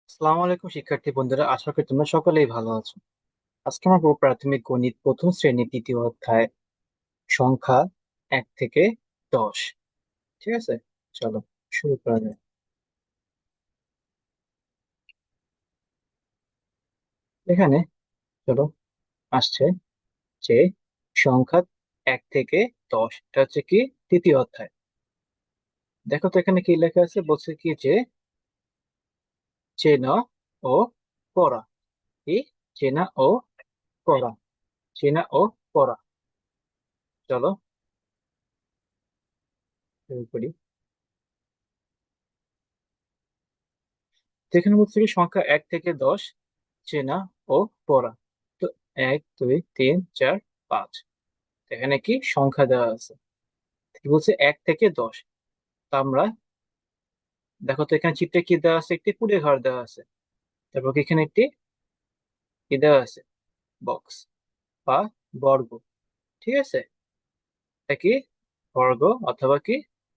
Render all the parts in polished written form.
আসসালামু আলাইকুম শিক্ষার্থী বন্ধুরা, আশা করি তোমরা সকলেই ভালো আছো। আজকে আমরা পড়বো প্রাথমিক গণিত প্রথম শ্রেণীর দ্বিতীয় অধ্যায় সংখ্যা 1 থেকে 10। ঠিক আছে, চলো শুরু করা যায়। এখানে চলো আসছে যে সংখ্যা 1 থেকে 10, এটা হচ্ছে কি তৃতীয় অধ্যায়। দেখো তো এখানে কি লেখা আছে, বলছে কি যে চেনা ও পড়া। কি? চেনা ও পড়া, চেনা ও পড়া। চলো শুরু করি। যেখানে বলছে কি সংখ্যা 1 থেকে 10 চেনা ও পড়া। তো 1 2 3 4 5, এখানে কি সংখ্যা দেওয়া আছে। কি বলছে 1 থেকে 10। তো আমরা দেখো তো এখানে চিত্রে কি দেওয়া আছে, একটি কুড়ে ঘর দেওয়া আছে। তারপর কি এখানে একটি কি দেওয়া আছে, বক্স বা বর্গ। ঠিক আছে, এটা কি বর্গ অথবা কি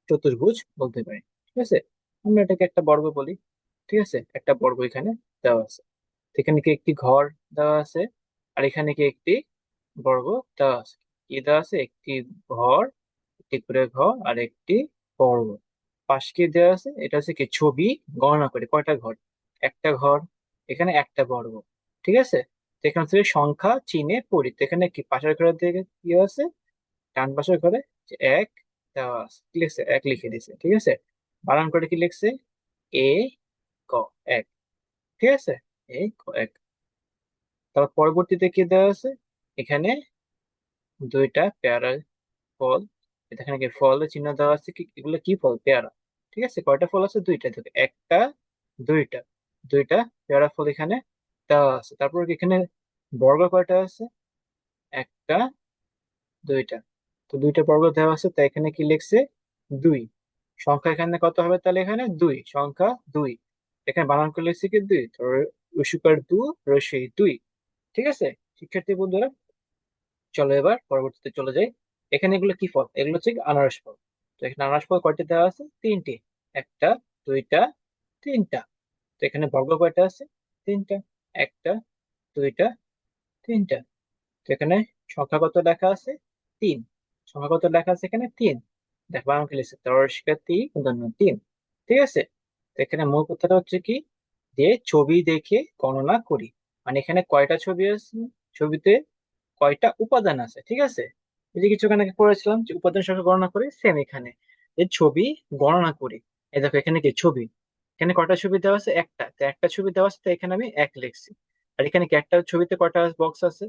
চতুর্ভুজ বলতে পারি। ঠিক আছে, আমরা এটাকে একটা বর্গ বলি। ঠিক আছে, একটা বর্গ এখানে দেওয়া আছে। তো এখানে কি একটি ঘর দেওয়া আছে, আর এখানে কি একটি বর্গ দেওয়া আছে। কি দেওয়া আছে, একটি ঘর, একটি করে ঘর আর একটি বর্গ। পাশে কি দেওয়া আছে, এটা হচ্ছে কি ছবি গণনা করে কয়টা ঘর, একটা ঘর, এখানে একটা বর্গ। ঠিক আছে, তো এখানে হচ্ছে সংখ্যা চিহ্নে পড়ি। তো এখানে কি পাশের ঘরের দিকে কি আছে, ডান পাশের ঘরে যে এক দেওয়া আছে, কি লিখছে, এক লিখে দিছে। ঠিক আছে, বানান করে কি লিখছে, এ ক, এক। ঠিক আছে, এ ক এক। তারপর পরবর্তীতে কি দেওয়া আছে, এখানে দুইটা পেয়ারা ফল। এখানে কি ফলের চিহ্ন দেওয়া আছে, কি এগুলো কি ফল, পেয়ারা। ঠিক আছে, কয়টা ফল আছে, দুইটা থেকে একটা, দুইটা, দুইটা পেয়ারা ফল এখানে দেওয়া আছে। তারপর কি এখানে বর্গ কয়টা আছে, একটা, দুইটা। তো দুইটা বর্গ দেওয়া আছে, তাই এখানে কি লিখছে, দুই। সংখ্যা এখানে কত হবে, তাহলে এখানে দুই, সংখ্যা দুই। এখানে বানান করে লিখছে কি দুই, তো রসিকর দু, রসই দুই। ঠিক আছে শিক্ষার্থী বন্ধুরা, চলো এবার পরবর্তীতে চলে যাই। এখানে এগুলো কি ফল, এগুলো হচ্ছে আনারস ফল। তো এখানে আনারস ফল কয়টি দেওয়া আছে, তিনটি, একটা, দুইটা, তিনটা। তো এখানে বর্গ কয়টা আছে, তিনটা, একটা, দুইটা, তিনটা। তো এখানে সংখ্যা কত লেখা আছে, তিন। সংখ্যা কত লেখা আছে, এখানে তিন। দেখো আমাকে লিখছে তরস্কার তিন। ঠিক আছে, তো এখানে মূল কথাটা হচ্ছে কি, যে ছবি দেখে গণনা করি। মানে এখানে কয়টা ছবি আছে, ছবিতে কয়টা উপাদান আছে। ঠিক আছে, এই যে কিছুক্ষণ আগে পড়েছিলাম যে উপাদান সংখ্যা গণনা করি, সেম এখানে এই ছবি গণনা করি। এই দেখো এখানে কি ছবি, এখানে কয়টা ছবি দেওয়া আছে, একটা। তো একটা ছবি দেওয়া আছে, তো এখানে আমি এক লিখছি। আর এখানে কি একটা ছবিতে কয়টা বক্স আছে,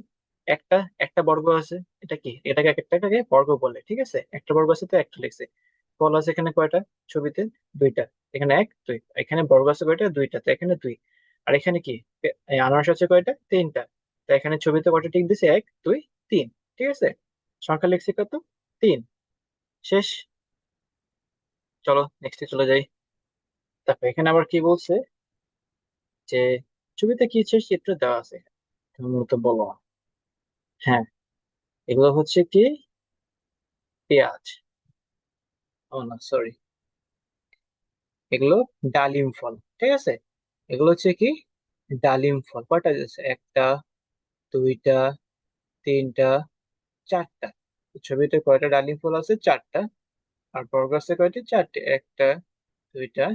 একটা, একটা বর্গ আছে। এটা কি, এটাকে এক একটাকে বর্গ বলে। ঠিক আছে, একটা বর্গ আছে, তো একটা লিখছি। ফল আছে এখানে কয়টা, ছবিতে দুইটা। এখানে এক, দুই। এখানে বর্গ আছে কয়টা, দুইটা, তো এখানে দুই। আর এখানে কি, এই আনারস আছে কয়টা, তিনটা। তো এখানে ছবিতে কয়টা টিক দিছে, এক, দুই, তিন। ঠিক আছে, সংখ্যা লিখছি কত, তিন। শেষ। চলো নেক্সটে চলে যাই। তারপর এখানে আবার কি বলছে, যে ছবিতে কি চিত্র দেওয়া আছে, তুমি মূলত বলো। হ্যাঁ, এগুলো হচ্ছে কি পেঁয়াজ, ও না সরি, এগুলো ডালিম ফল। ঠিক আছে, এগুলো হচ্ছে কি ডালিম ফল। কয়টা আছে, একটা, দুইটা, তিনটা, চারটা। ছবিতে কয়টা ডালিম ফল আছে, চারটা। আর বর্গ আছে কয়টি, চারটে, একটা, দুইটা,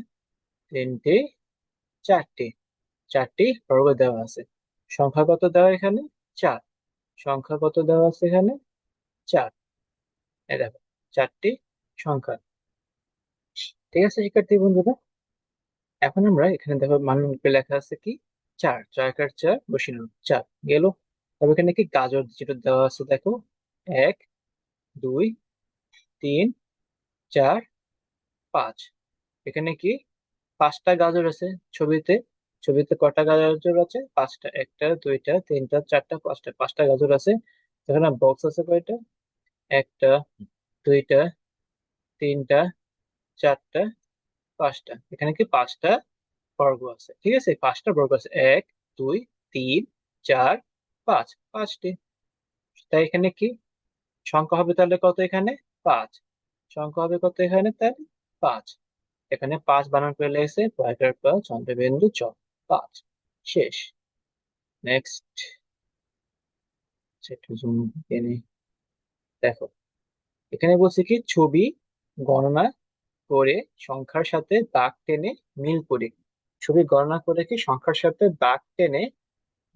তিনটে, চারটে। চারটি বর্গ দেওয়া আছে। সংখ্যা কত দেওয়া এখানে, চার। সংখ্যা কত দেওয়া আছে এখানে, চার। এই দেখো, চারটি সংখ্যা। ঠিক আছে শিক্ষার্থী বন্ধুরা, এখন আমরা এখানে দেখো মান রূপে লেখা আছে কি, চার, ছয়কার চার, বসিলাম চার গেল। তবে এখানে কি গাজর যেটা দেওয়া আছে দেখো, এক, দুই, তিন, চার, পাঁচ। এখানে কি পাঁচটা গাজর আছে ছবিতে। ছবিতে কটা গাজর আছে, পাঁচটা, একটা, দুইটা, তিনটা, চারটা, পাঁচটা, পাঁচটা গাজর আছে। এখানে বক্স আছে কয়টা, একটা, দুইটা, তিনটা, চারটা, পাঁচটা। এখানে কি পাঁচটা বর্গ আছে। ঠিক আছে, পাঁচটা বর্গ আছে, এক, দুই, তিন, চার, পাঁচ, পাঁচটি। তাই এখানে কি সংখ্যা হবে, তাহলে কত এখানে, পাঁচ। সংখ্যা হবে কত এখানে, তাহলে পাঁচ। এখানে পাঁচ বানান করে লেগেছে পয়টার পর চন্দ্রবিন্দু চ। 5। শেষ। নেক্সট। একটু জুম এনে দেখো, এখানে বলছে কি ছবি গণনা করে সংখ্যার সাথে দাগ টেনে মিল করি। ছবি গণনা করে কি সংখ্যার সাথে দাগ টেনে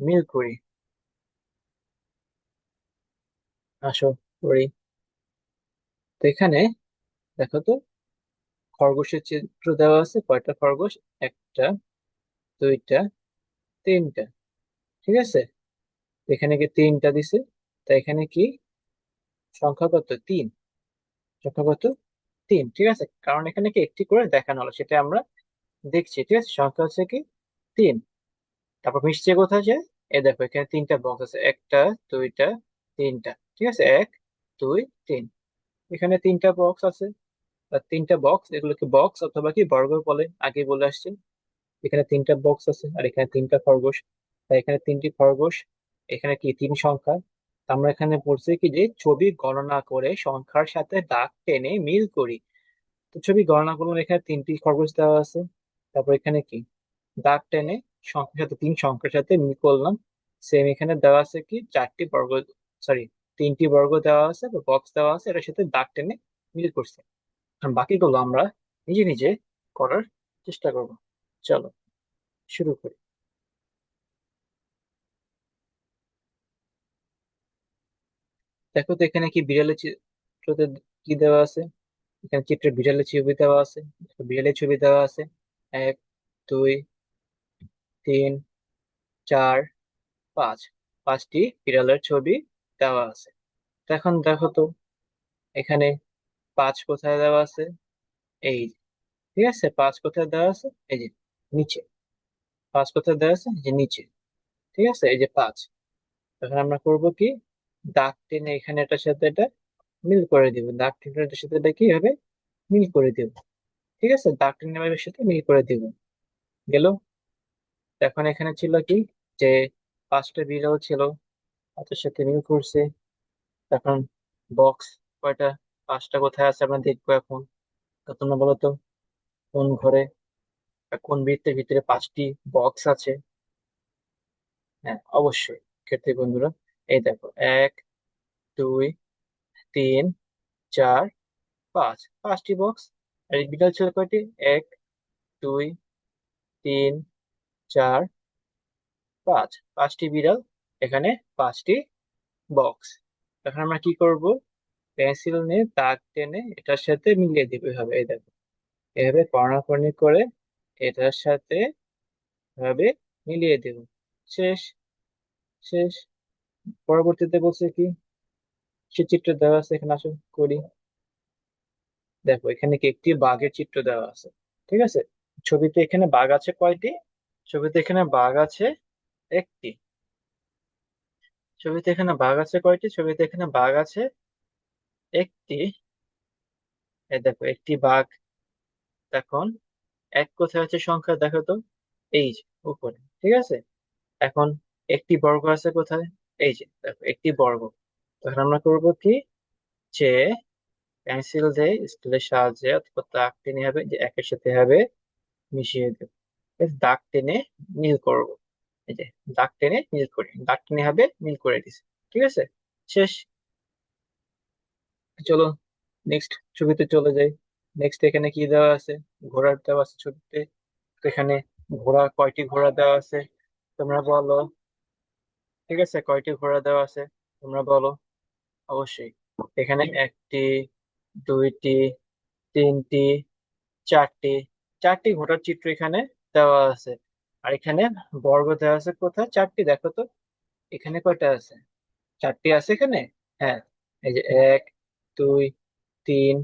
মিল করি। আসো করি। তো এখানে দেখো তো, খরগোশের চিত্র দেওয়া আছে। কয়টা খরগোশ? একটা, দুইটা, তিনটা। ঠিক আছে, এখানে কি তিনটা দিছে। তা এখানে কি সংখ্যা কত? তিন। সংখ্যা কত? তিন। ঠিক আছে, কারণ এখানে কি একটি করে দেখানো হলো, সেটা আমরা দেখছি। ঠিক আছে, সংখ্যা হচ্ছে কি তিন। তারপর মিশছে কোথায় যায়? এ দেখো, এখানে তিনটা বক্স আছে। একটা, দুইটা, তিনটা। ঠিক আছে, এক, দুই, তিন। এখানে তিনটা বক্স আছে। আর তিনটা বক্স, এগুলোকে বক্স অথবা কি বর্গ বলে, আগে বলে আসছি। এখানে তিনটা বক্স আছে আর এখানে তিনটা খরগোশ। তাই এখানে তিনটি খরগোশ। এখানে কি তিন সংখ্যা। তা আমরা এখানে বলছি কি যে ছবি গণনা করে সংখ্যার সাথে দাগ টেনে মিল করি। তো ছবি গণনা করলাম, এখানে তিনটি খরগোশ দেওয়া আছে। তারপর এখানে কি দাগ টেনে সংখ্যার সাথে, তিন সংখ্যার সাথে মিল করলাম। সেম এখানে দেওয়া আছে কি চারটি বর্গ, সরি, তিনটি বর্গ দেওয়া আছে বা বক্স দেওয়া আছে, এটার সাথে দাগ টেনে মিল করছে। আর বাকিগুলো আমরা নিজে নিজে করার চেষ্টা করব। চলো শুরু করি। দেখো তো এখানে কি বিড়ালের চিত্রতে কি দেওয়া আছে। এখানে চিত্রে বিড়ালের ছবি দেওয়া আছে। দেখো, বিড়ালের ছবি দেওয়া আছে। এক, দুই, তিন, চার, পাঁচ। পাঁচটি বিড়ালের ছবি দেওয়া আছে। তো এখন দেখো তো, এখানে পাঁচ কোথায় দেওয়া আছে? এই যে। ঠিক আছে, পাঁচ কোথায় দেওয়া আছে? এই যে নিচে। পাঁচ কোথায় দেওয়া আছে? এই যে নিচে। ঠিক আছে, এই যে পাঁচ। এখন আমরা করব কি, দাগ টেনে এখানে এটার সাথে এটা মিল করে দিব। দাগ টেনে এটার সাথে এটা কি হবে? মিল করে দিব। ঠিক আছে, দাগ টেনে এর সাথে মিল করে দিব। গেল। এখন এখানে ছিল কি যে পাঁচটা বিড়াল ছিল, পাঁচের সাথে মিল করছে। এখন বক্স কয়টা? পাঁচটা কোথায় আছে আমরা দেখবো এখন। তো তোমরা বলো তো, কোন ঘরে বা কোন বৃত্তের ভিতরে পাঁচটি বক্স আছে? হ্যাঁ, অবশ্যই ক্ষেত্রে বন্ধুরা, এই দেখো, এক, দুই, তিন, চার, পাঁচ। পাঁচটি বক্স। আর এই বিড়াল ছিল কয়টি? এক, দুই, তিন, চার, পাঁচ। পাঁচটি বিড়াল, এখানে পাঁচটি বক্স। এখন আমরা কি করব? পেন্সিল নিয়ে দাগ টেনে এটার সাথে মিলিয়ে দিতে হবে। এই দেখো, এভাবে কর্নাকর্নি করে এটার সাথে ভাবে মিলিয়ে দেব। শেষ। শেষ। পরবর্তীতে বলছে কি, সে চিত্র দেওয়া আছে, এখানে আসো করি। দেখো, এখানে কি একটি বাঘের চিত্র দেওয়া আছে। ঠিক আছে, ছবিতে এখানে বাঘ আছে কয়টি? ছবিতে এখানে বাঘ আছে একটি। ছবিতে এখানে বাঘ আছে কয়টি? ছবিতে এখানে বাঘ আছে একটি। এই দেখো, একটি বাঘ। এখন এক কোথায় আছে সংখ্যা দেখো তো? এই যে উপরে। ঠিক আছে, এখন একটি বর্গ আছে কোথায়? এই যে দেখো, একটি বর্গ। তখন আমরা করবো কি, যে পেন্সিল দিয়ে স্কেলের সাহায্যে অথবা দাগ টেনে হবে, যে একের সাথে হবে মিশিয়ে দেব। দাগ টেনে মিল করব। এই যে দাগ টেনে মিল করি, দাগ টেনে হবে মিল করে দিছি। ঠিক আছে, শেষ। চলো নেক্সট ছবিতে চলে যাই। নেক্সট এখানে কি দেওয়া আছে? ঘোড়ার দেওয়া আছে ছবিতে। তো এখানে ঘোড়া, কয়টি ঘোড়া দেওয়া আছে তোমরা বলো। ঠিক আছে, কয়টি ঘোড়া দেওয়া আছে তোমরা বলো। অবশ্যই এখানে একটি, দুইটি, তিনটি, চারটি। চারটি ঘোড়ার চিত্র এখানে দেওয়া আছে। আর এখানে বর্গ দেওয়া আছে কোথায়? চারটি। দেখো তো, এখানে কয়টা আছে? চারটি আছে এখানে। হ্যাঁ, এই যে এক, দুই, তিন,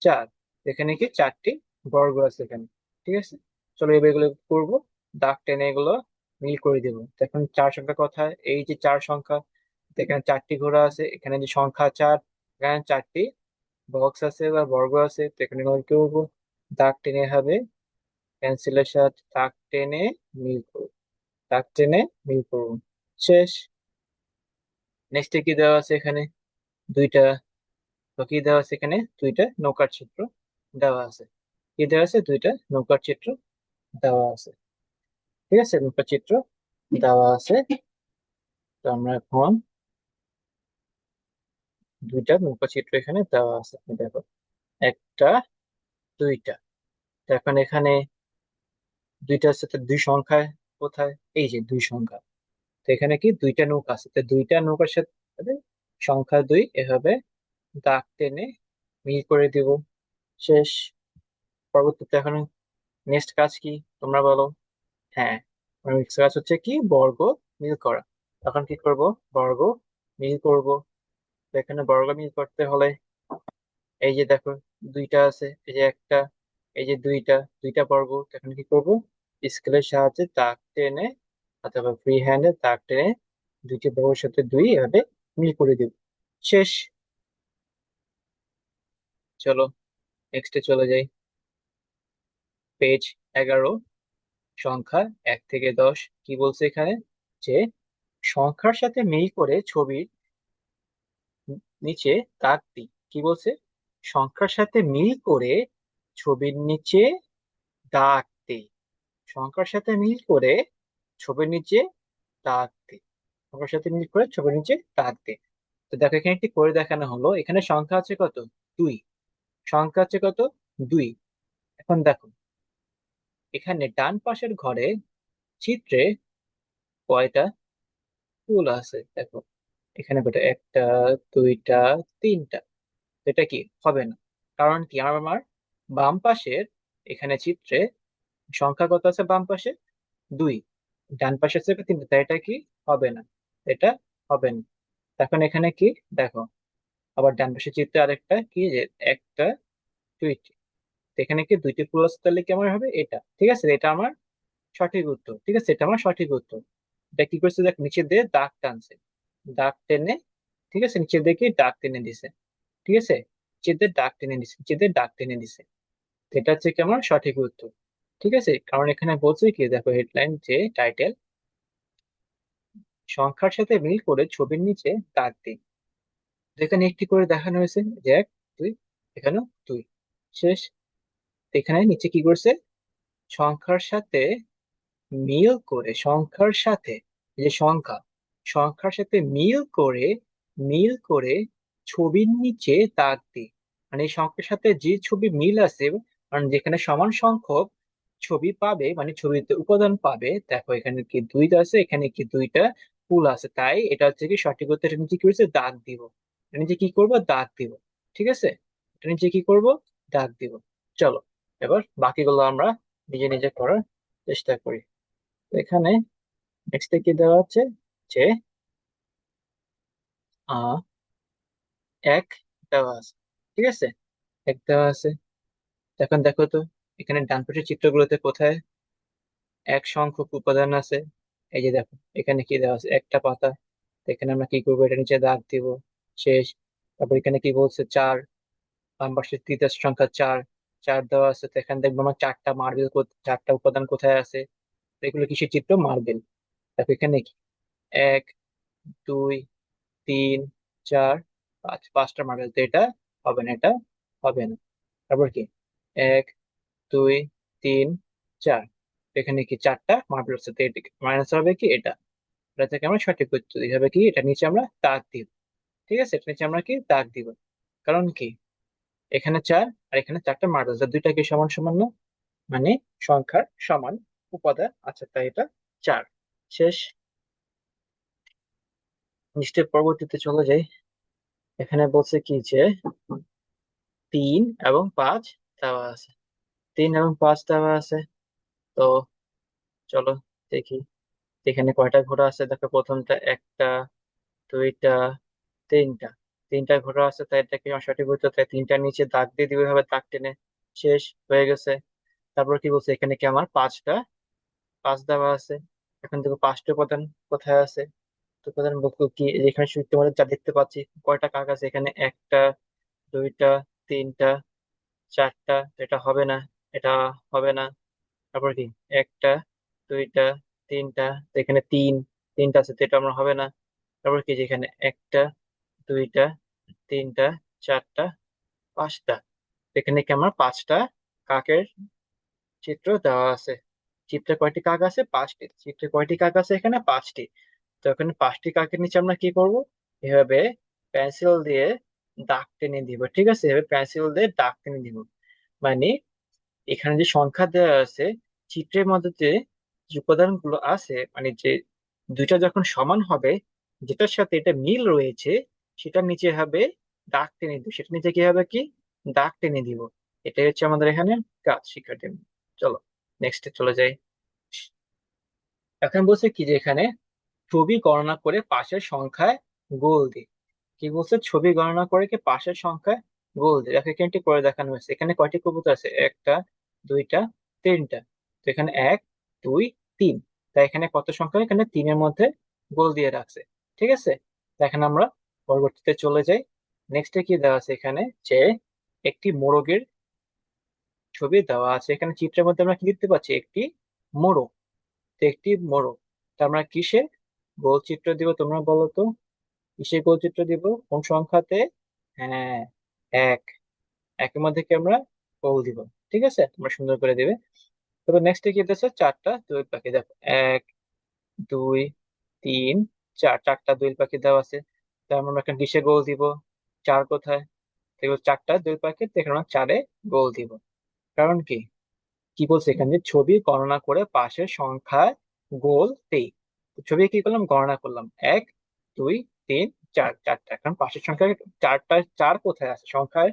চার। এখানে কি চারটি বর্গ আছে এখানে। ঠিক আছে, চলো এবার এগুলো করবো। দাগ টেনে এগুলো মিল করে দেবো। তো এখন চার সংখ্যা কোথায়? এই যে চার সংখ্যা। তো এখানে চারটি ঘোড়া আছে, এখানে যে সংখ্যা চার, এখানে চারটি বক্স আছে বা বর্গ আছে। তো এখানে কি করবো? দাগ টেনে হবে, পেন্সিলের সাথে দাগ টেনে মিল করবো। দাগ টেনে মিল করবো। শেষ। নেক্সটে কি দেওয়া আছে এখানে? দুইটা। তো কি দেওয়া আছে এখানে? দুইটা নৌকার চিত্র দেওয়া আছে। কি দেওয়া আছে? দুইটা নৌকার চিত্র দেওয়া আছে। ঠিক আছে, নৌকা চিত্র দেওয়া আছে। তো আমরা এখন দুইটা নৌকা চিত্র এখানে দেওয়া আছে, আপনি দেখো একটা, দুইটা। তো এখন এখানে দুইটার সাথে দুই সংখ্যায় কোথায়? এই যে দুই সংখ্যা। তো এখানে কি দুইটা নৌকা আছে, তো দুইটা নৌকার সাথে সংখ্যা দুই এভাবে দাগ টেনে মিল করে দিব। শেষ। পরবর্তীতে এখন নেক্সট কাজ কি তোমরা বলো? হ্যাঁ, নেক্সট কাজ হচ্ছে কি বর্গ মিল করা। তখন কি করব? বর্গ মিল করব। তো এখানে বর্গ মিল করতে হলে এই যে দেখো দুইটা আছে, এই যে একটা, এই যে দুইটা, দুইটা বর্গ। তো এখন কি করব? স্কেলের সাহায্যে দাগ টেনে অথবা ফ্রি হ্যান্ডে দাগ টেনে দুইটি বর্গের সাথে দুই এভাবে মিল করে দিব। শেষ। চলো নেক্সটে চলে যাই। পেজ 11, সংখ্যা 1 থেকে 10। কি বলছে এখানে? যে সংখ্যার সাথে মিল করে ছবির নিচে দাগ দিই। কি বলছে? সংখ্যার সাথে মিল করে ছবির নিচে দাগ দিই। সংখ্যার সাথে মিল করে ছবির নিচে দাগ দিই। সংখ্যার সাথে মিল করে ছবির নিচে দাগ দিই। তো দেখো এখানে একটি করে দেখানো হলো। এখানে সংখ্যা আছে কত? দুই। সংখ্যা আছে কত? দুই। এখন দেখো এখানে ডান পাশের ঘরে চিত্রে কয়টা ফুল আছে দেখো। এখানে কয়টা? একটা, দুইটা, তিনটা। এটা কি হবে না? কারণ কি আমার বাম পাশের এখানে চিত্রে সংখ্যা কত আছে বাম পাশে? দুই। ডান পাশে আছে তিনটা, তাই এটা কি হবে না? এটা হবে না। এখন এখানে কি দেখো, আবার ডান পাশে চিত্রে আরেকটা কি যে একটা, দুইটি। তো এখানে কি দুইটি ফুল আছে, তাহলে কেমন হবে? এটা ঠিক আছে, এটা আমার সঠিক উত্তর। ঠিক আছে, এটা আমার সঠিক উত্তর। এটা কি করছে দেখ, নিচে দিয়ে দাগ টানছে, দাগ টেনে, ঠিক আছে, নিচে দিয়ে কি দাগ টেনে দিছে। ঠিক আছে, নিচে দিয়ে দাগ টেনে দিছে, নিচে দিয়ে দাগ টেনে দিছে। তো এটা হচ্ছে কি আমার সঠিক উত্তর। ঠিক আছে, কারণ এখানে বলছে কি দেখো হেডলাইন যে টাইটেল, সংখ্যার সাথে মিল করে ছবির নিচে দাগ দিন। তো এখানে একটি করে দেখানো হয়েছে যে এক, দুই, এখানেও দুই। শেষ। তো এখানে নিচে কি করছে? সংখ্যার সাথে মিল করে, সংখ্যার সাথে, এই যে সংখ্যা, সংখ্যার সাথে মিল করে ছবির নিচে দাগ দিই। মানে এই সংখ্যার সাথে যে ছবি মিল আছে, মানে যেখানে সমান সংখ্যক ছবি পাবে, মানে ছবিতে উপাদান পাবে, দেখো এখানে কি দুইটা আছে, এখানে কি দুইটা ফুল আছে, তাই এটা হচ্ছে কি সঠিক উত্তর। এটা নিচে কি হচ্ছে? দাগ দিব। এটা নিচে কি করব? দাগ দিব। ঠিক আছে, এটা নিচে কি করব? দাগ দিব। চলো এবার বাকিগুলো আমরা নিজে নিজে করার চেষ্টা করি। তো এখানে নেক্সটে কি দেওয়া আছে যে আহ এক দেওয়া আছে। ঠিক আছে, এক দেওয়া আছে। এখন দেখো তো এখানে ডান পাশের চিত্রগুলোতে কোথায় এক সংখ্যক উপাদান আছে? এই যে দেখো এখানে কি দেওয়া আছে? একটা পাতা। তো এখানে আমরা কি করবো? এটা নিচে দাগ দিব। শেষ। তারপর এখানে কি বলছে? চার। বাম পাশের তৃতীয় সংখ্যা চার, চার দেওয়া আছে। তো এখানে দেখবো আমার চারটা মার্বেল, চারটা উপাদান কোথায় আছে? তো এগুলো কিসের চিত্র? মার্বেল। দেখো এখানে কি এক, দুই, তিন, চার, পাঁচ, পাঁচটা মার্বেল। তো এটা হবে না, এটা হবে না। তারপর কি এক, দুই, তিন, চার। এখানে কি চারটা মার্বেল আছে, তো মাইনাস হবে কি এটা। এটা থেকে আমরা সঠিক উত্তর দিই হবে কি, এটা নিচে আমরা দাগ দিব। ঠিক আছে, এটা নিচে আমরা কি দাগ দিব। কারণ কি এখানে চার আর এখানে চারটা মার্বেল, দুইটা কি সমান সমান না? মানে সংখ্যার সমান উপাদান আছে, তাই এটা চার। শেষ। নিশ্চয় পরবর্তীতে চলে যাই। এখানে বলছে কি যে 3 এবং 5 দেওয়া আছে। 3 এবং 5 দেওয়া আছে। তো চলো দেখি এখানে কয়টা ঘোড়া আছে। দেখো প্রথমটা একটা, দুইটা, তিনটা। তিনটা ঘোড়া আছে, তাই এটাকে আমার সঠিক উত্তর। তাই তিনটার নিচে দাগ দিয়ে দিবে হবে, দাগ টেনে। শেষ হয়ে গেছে। তারপর কি বলছে? এখানে কি আমার পাঁচটা, পাঁচ দেওয়া আছে। এখন দেখো পাঁচটা উপাদান কোথায় আছে? তো উপাদান বলতে কি, এখানে শুধু তোমাদের যা দেখতে পাচ্ছি কয়টা কাক আছে, এখানে একটা, দুইটা, তিনটা, চারটা। তো এটা হবে না, এটা হবে না। তারপর কি একটা, দুইটা, তিনটা। তো এখানে তিনটা আছে, তো এটা আমরা হবে না। তারপর কি যেখানে একটা, দুইটা, তিনটা, চারটা, পাঁচটা। তো এখানে কি আমার পাঁচটা কাকের চিত্র দেওয়া আছে। চিত্রে কয়টি কাক আছে? পাঁচটি। চিত্রে কয়টি কাক আছে? এখানে পাঁচটি। তো এখানে পাঁচটি কাকের নিচে আমরা কি করব? এভাবে পেন্সিল দিয়ে দাগ টেনে দিব, ঠিক আছে? এভাবে পেন্সিল দিয়ে দাগ টেনে দিব। মানে এখানে যে সংখ্যা দেওয়া আছে, চিত্রের মধ্যে যে উপাদানগুলো আছে, মানে যে দুইটা যখন সমান হবে, যেটার সাথে এটা মিল রয়েছে, সেটার নিচে হবে দাগ টেনে দিব। সেটার নিচে কি হবে? কি দাগ টেনে দিব। এটাই হচ্ছে আমাদের এখানে কাজ, শিক্ষার্থী। চলো নেক্সটে চলে যাই। এখন বলছে কি যে এখানে ছবি গণনা করে পাশের সংখ্যায় গোল দিই। কি বলছে? ছবি গণনা করে কি পাশের সংখ্যায় গোল দিই। দেখো এখানে একটি করে দেখানো হয়েছে। এখানে কয়টি কবুতর আছে? একটা, দুইটা, তিনটা। তো এখানে এক, দুই, তিন। তাই এখানে কত সংখ্যা? এখানে তিনের মধ্যে গোল দিয়ে রাখছে। ঠিক আছে। তো এখানে আমরা পরবর্তীতে চলে যাই। নেক্সটে কি দেওয়া আছে? এখানে যে একটি মোরগের ছবি দেওয়া আছে। এখানে চিত্রের মধ্যে আমরা কি দেখতে পাচ্ছি? একটি মোরগ। তো একটি মোরগ। তা আমরা কিসে গোল চিত্র দিব তোমরা বলো তো? কিসে গোল চিত্র দিব? কোন সংখ্যাতে? হ্যাঁ, এক। একের মধ্যে কি আমরা গোল দিব? ঠিক আছে, তোমরা সুন্দর করে দিবে। তবে নেক্সট কি দিতেছে? চারটা দোয়েল পাখি। দেখো, এক, দুই, তিন, চার। চারটা দোয়েল পাখি দেওয়া আছে। তার মানে আমরা এখানে কিসে গোল দিব? চার কোথায়? দেখো চারটা দোয়েল পাখি, তো এখানে আমরা চারে গোল দিব। কারণ কি? কি বলছে এখানে? যে ছবি গণনা করে পাশের সংখ্যায় গোল দেই। তো ছবি কি করলাম? গণনা করলাম। এক, দুই, তিন, চার। চারটা। এখন পাশের সংখ্যায় চারটা, চার কোথায় আছে সংখ্যায়?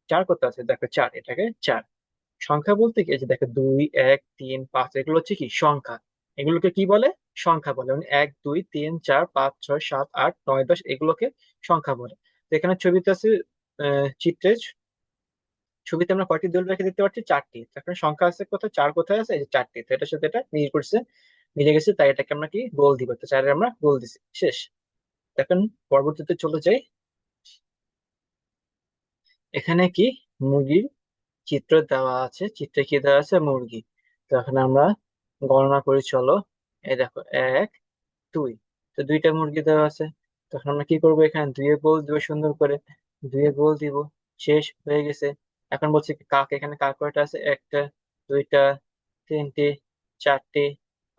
চার কোথায় আছে? দেখো চার, এটাকে চার। সংখ্যা বলতে কি? এই যে দেখো, দুই, এক, তিন, পাঁচ, এগুলো হচ্ছে কি সংখ্যা। এগুলোকে কি বলে? সংখ্যা বলে। মানে এক, দুই, তিন, চার, পাঁচ, ছয়, সাত, আট, নয়, দশ, এগুলোকে সংখ্যা বলে। তো এখানে ছবিতে আছে, চিত্রে ছবিতে আমরা কয়টি দোল রেখে দেখতে পাচ্ছি? চারটি। তো এখন সংখ্যা আছে কোথায়? চার কোথায় আছে? এই যে চারটি। তো এটার সাথে এটা মিল করছে, মিলে গেছে, তাই এটাকে আমরা কি গোল দিব। তো চারের আমরা গোল দিছি, শেষ। এখন পরবর্তীতে চলে যাই। এখানে কি মুরগির চিত্র দেওয়া আছে। চিত্রে কি দেওয়া আছে? মুরগি। তো এখন আমরা গণনা করি, চলো। এই দেখো, এক, দুই। তো দুইটা মুরগি দেওয়া আছে। তখন আমরা কি করবো? এখানে দুইয়ে গোল দিব, সুন্দর করে দুইয়ে গোল দিব। শেষ হয়ে গেছে। এখন বলছি কি কাক। এখানে কাক কয়টা আছে? একটা, দুইটা, তিনটি, চারটি,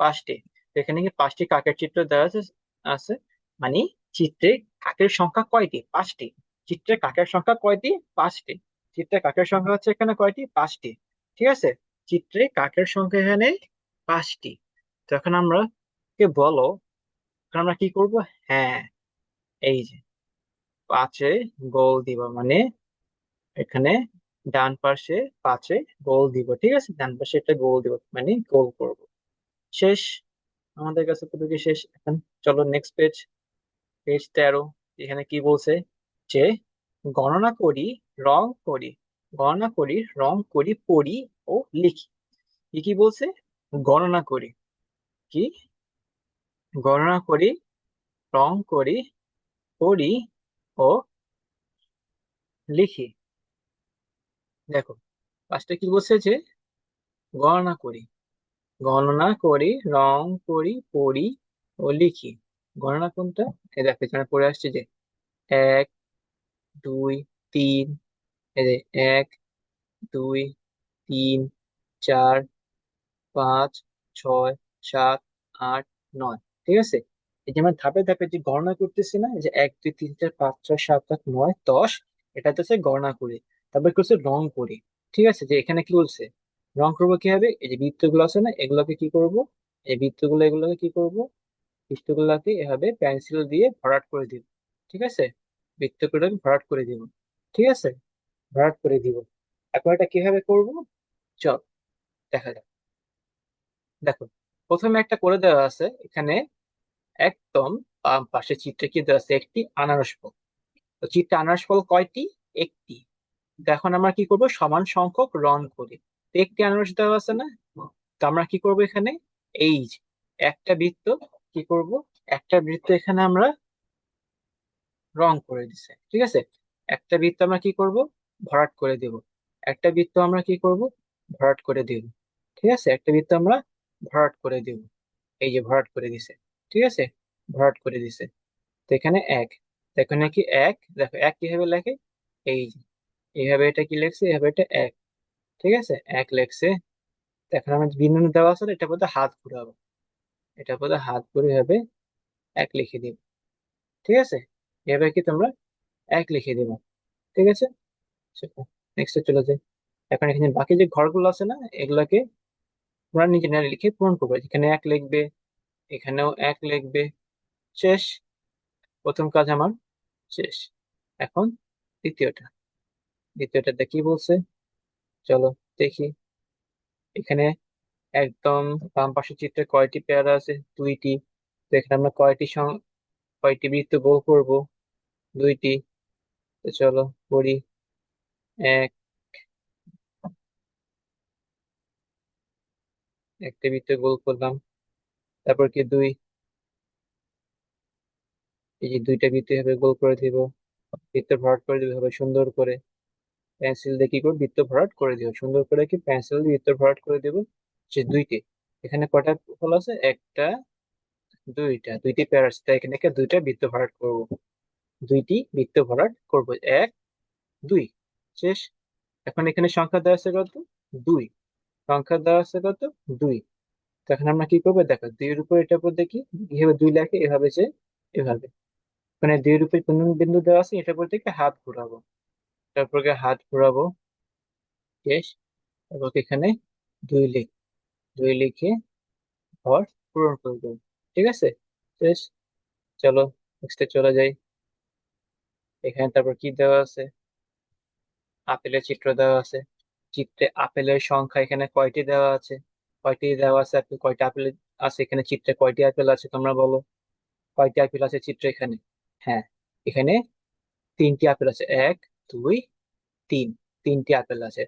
পাঁচটি। তো এখানে কি পাঁচটি কাকের চিত্র দেওয়া আছে। আছে মানে চিত্রে কাকের সংখ্যা কয়টি? পাঁচটি। চিত্রে কাকের সংখ্যা কয়টি? পাঁচটি। চিত্রে কাকের সংখ্যা হচ্ছে এখানে কয়টি? পাঁচটি। ঠিক আছে। চিত্রে কাকের সংখ্যা এখানে পাঁচটি। তো এখন আমরা কে বলো, এখন আমরা কি করব? হ্যাঁ, এই যে পাঁচে গোল দিব। মানে এখানে ডান পাশে পাঁচে গোল দিব। ঠিক আছে, ডান পাশে একটা গোল দিব, মানে গোল করব। শেষ। আমাদের কাছে কতটুকু শেষ এখন। চলো নেক্সট পেজ, পেজ 13। এখানে কি বলছে? যে গণনা করি, রং করি, গণনা করি, রং করি, পড়ি ও লিখি। কি কি বলছে? গণনা করি। কি? গণনা করি, রং করি, পড়ি ও লিখি। দেখো, ফার্স্টে কি বলছে? যে গণনা করি, গণনা করি, রং করি, পড়ি ও লিখি। গণনা কোনটা? এই দেখো এখানে পড়ে আসছে যে এক, দুই, তিন। এই যে এক, দুই, তিন, চার, পাঁচ, ছয়, সাত, আট, নয়। ঠিক আছে। এই যে আমরা ধাপে ধাপে যে গণনা করতেছি না, এই যে এক, দুই, তিন, চার, পাঁচ, ছয়, সাত, আট, নয়, 10, এটা হচ্ছে গণনা করি। তারপর কি হচ্ছে? রং করি। ঠিক আছে। যে এখানে কি বলছে? রং করবো কি হবে? এই যে বৃত্তগুলো আছে না, এগুলোকে কি করব? এই বৃত্তগুলো, এগুলোকে কি করব? বৃত্তগুলোকে এভাবে পেন্সিল দিয়ে ভরাট করে দিব। ঠিক আছে। বৃত্তগুলোকে ভরাট করে দিব। ঠিক আছে, ভরাট করে দিব। এখন এটা কিভাবে করব? চল দেখা যাক। দেখো, প্রথমে একটা করে দেওয়া আছে এখানে, একদম বাম পাশে চিত্রে কি দেওয়া আছে? একটি আনারস ফল। তো চিত্রে আনারস ফল কয়টি? একটি। তো এখন আমরা কি করব? সমান সংখ্যক রং করি। তো একটি আনারস দেওয়া আছে না? তো আমরা কি করব এখানে? এই যে একটা বৃত্ত, কি করব? একটা বৃত্ত এখানে আমরা রং করে দিছে। ঠিক আছে। একটা বৃত্ত আমরা কি করব? ভরাট করে দেব। একটা বৃত্ত আমরা কি করব? ভরাট করে দেব। ঠিক আছে, একটা বৃত্ত আমরা ভরাট করে দেব। এই যে ভরাট করে দিছে। ঠিক আছে, ভরাট করে দিছে। তো এখানে এক। তো এখানে কি এক? দেখো এক কিভাবে লেখে? এই যে এইভাবে এটা কি লেখছে? এইভাবে এটা এক। ঠিক আছে, এক লেখছে। তো এখন আমার বিন্দু দেওয়া আছে, এটা বলতে হাত ঘুরাবো, এটা বলতে হাত ঘুরে হবে এক লিখে দিব। ঠিক আছে, এভাবে কি তোমরা এক লিখে দিবা। ঠিক আছে, নেক্সটে চলে যাই। এখন এখানে বাকি যে ঘরগুলো আছে না, এগুলাকে তোমরা নিজে না লিখে পূরণ করবে। এখানে এক লিখবে, এখানেও এক লিখবে। শেষ, প্রথম কাজ আমার শেষ। এখন দ্বিতীয়টা, দ্বিতীয়টাতে কি বলছে চলো দেখি। এখানে একদম বাম পাশের চিত্রে কয়টি পেয়ারা আছে? দুইটি। তো এখানে আমরা কয়টি বৃত্ত গোল করব? দুইটি। তো চলো করি। এক, একটা বৃত্ত গোল করলাম। তারপর কি দুই, এই যে দুইটা বৃত্ত এভাবে গোল করে দিব। বৃত্ত ভরাট করে দিতে হবে সুন্দর করে। পেন্সিল দিয়ে কি করবো, বৃত্ত ভরাট করে দিব সুন্দর করে, কি পেন্সিল দিয়ে বৃত্ত ভরাট করে দিব। সে দুইটি, এখানে কয়টা ফল আছে? একটা, দুইটা, দুইটি পেয়ার আছে, তাই এখানে দুইটা বৃত্ত ভরাট করব। দুইটি বৃত্ত ভরাট করব, এক, দুই। শেষ। এখন এখানে সংখ্যা দেওয়া আছে কত? দুই। সংখ্যা দেওয়া আছে কত? দুই। তখন আমরা কি করবো দেখো, দুইয়ের উপর এটার উপর দেখি কিভাবে দুই লেখে, এভাবে যে এভাবে। মানে দুইয়ের উপর কোন বিন্দু দেওয়া আছে, এটার উপর থেকে হাত ঘোরাবো, তারপর হাত ঘোরাবো। শেষ। তারপর এখানে দুই লিখ, দুই লিখে ঘর পূরণ করে দেবো। ঠিক আছে, শেষ। চলো নেক্সটে চলে যাই। এখানে তারপর কি দেওয়া আছে? আপেলের চিত্র দেওয়া আছে। চিত্রে আপেলের সংখ্যা এখানে কয়টি দেওয়া আছে? কয়টি দেওয়া আছে? আপেল কয়টা আপেল আছে এখানে চিত্রে? কয়টি আপেল আছে তোমরা বলো? কয়টি আপেল আছে চিত্রে এখানে? হ্যাঁ, এখানে তিনটি আপেল আছে। এক, দুই, তিন। তিনটি আপেল আছে।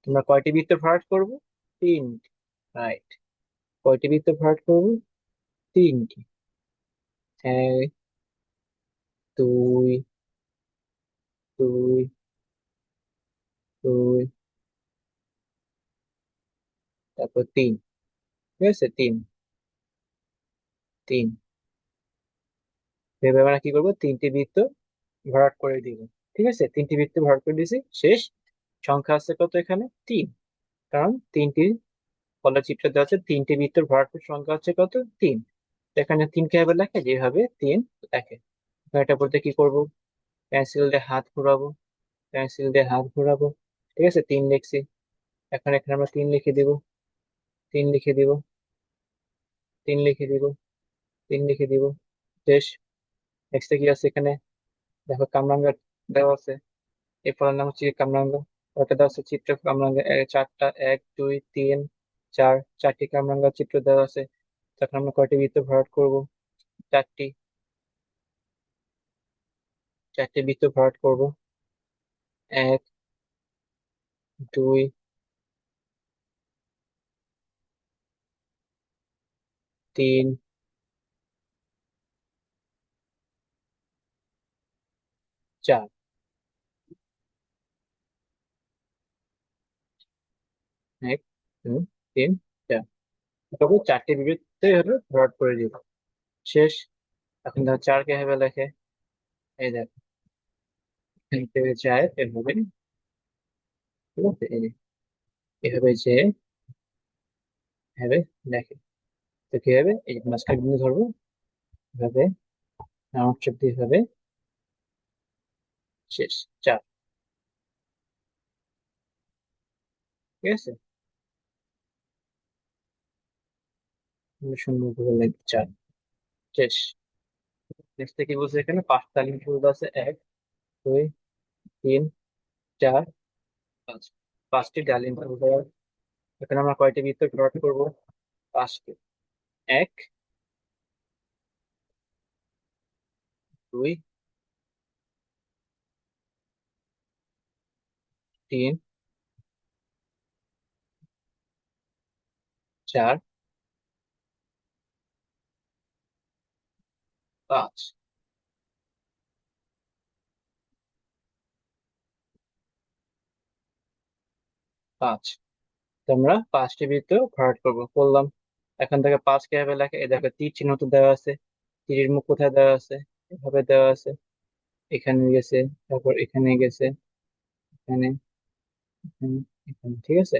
তোমরা কয়টি বৃত্ত ভরাট করবো? তিনটি। রাইট। কয়টি বৃত্ত ভরাট করবো? তিনটি। এক, দুই, দুই, দুই, তারপর তিন। ঠিক আছে, তিন, তিন। এভাবে আমরা কি করবো, তিনটি বৃত্ত ভরাট করে দিব। ঠিক আছে, তিনটি বৃত্ত ভরাট করে দিয়েছি। শেষ। সংখ্যা আছে কত এখানে? তিন। কারণ তিনটি ফলের চিত্র দেওয়া আছে, তিনটি বৃত্ত ভরাট করে সংখ্যা হচ্ছে কত? তিন। তো এখানে তিন কিভাবে লেখে? যেভাবে তিন লেখে। তো এটা বলতে কি করব, পেন্সিল দিয়ে হাত ঘোরাবো, পেন্সিল দিয়ে হাত ঘোরাবো। ঠিক আছে, তিন লিখছি। এখন এখানে আমরা তিন লিখে দিব, তিন লিখে দিব, তিন লিখে দিব, তিন লিখে দিব। শেষ। নেক্সট কি আছে এখানে? দেখো কামরাঙ্গা দেওয়া আছে। এই ফলের নাম হচ্ছে কামরাঙ্গা। ওটা দেওয়া আছে চিত্র কামরাঙ্গা চারটা। এক, দুই, তিন, চার। চারটি কামরাঙ্গা চিত্র দেওয়া আছে। তখন আমরা কয়টি বৃত্ত ভরাট করব? চারটি। চারটি বৃত্ত ভরাট করব। এক, দুই, তিন, চার। এক, দুই, তিন, চার। তবে চারটি বৃত্তে হলো ভরাট করে দিব। শেষ। এখন ধর চার কে হবে লেখে, এই দেখ, চার এভাবে। ঠিক আছে, এই যে এভাবে যে এভাবে লেখে। তো কি হবে, এই যে মাঝখানে বিন্দু ধরবো, এভাবে আমার চোখ দিয়ে হবে। শেষ। চার। ঠিক আছে, আমরা সুন্দর করে লিখব চার। শেষ। নেক্সট কি বলছে এখানে? পাঁচটা লিঙ্ক আছে। এক, দুই, তিন, চার, পাঁচ। পাঁচটি ডালিম ফুল দেওয়া। এখানে আমরা কয়টি বৃত্ত প্লট করব? পাঁচটি। এক, দুই, তিন, চার, পাঁচ। পাঁচ। তো আমরা পাঁচটি বৃত্ত ভরাট করলাম। এখন থেকে পাঁচ কিভাবে লেখে? এই দেখো তীর চিহ্ন তো দেওয়া আছে। তীরের মুখ কোথায় দেওয়া আছে? এভাবে দেওয়া আছে। এখানে গেছে, তারপর এখানে গেছে, এখানে, এখানে, এখানে। ঠিক আছে,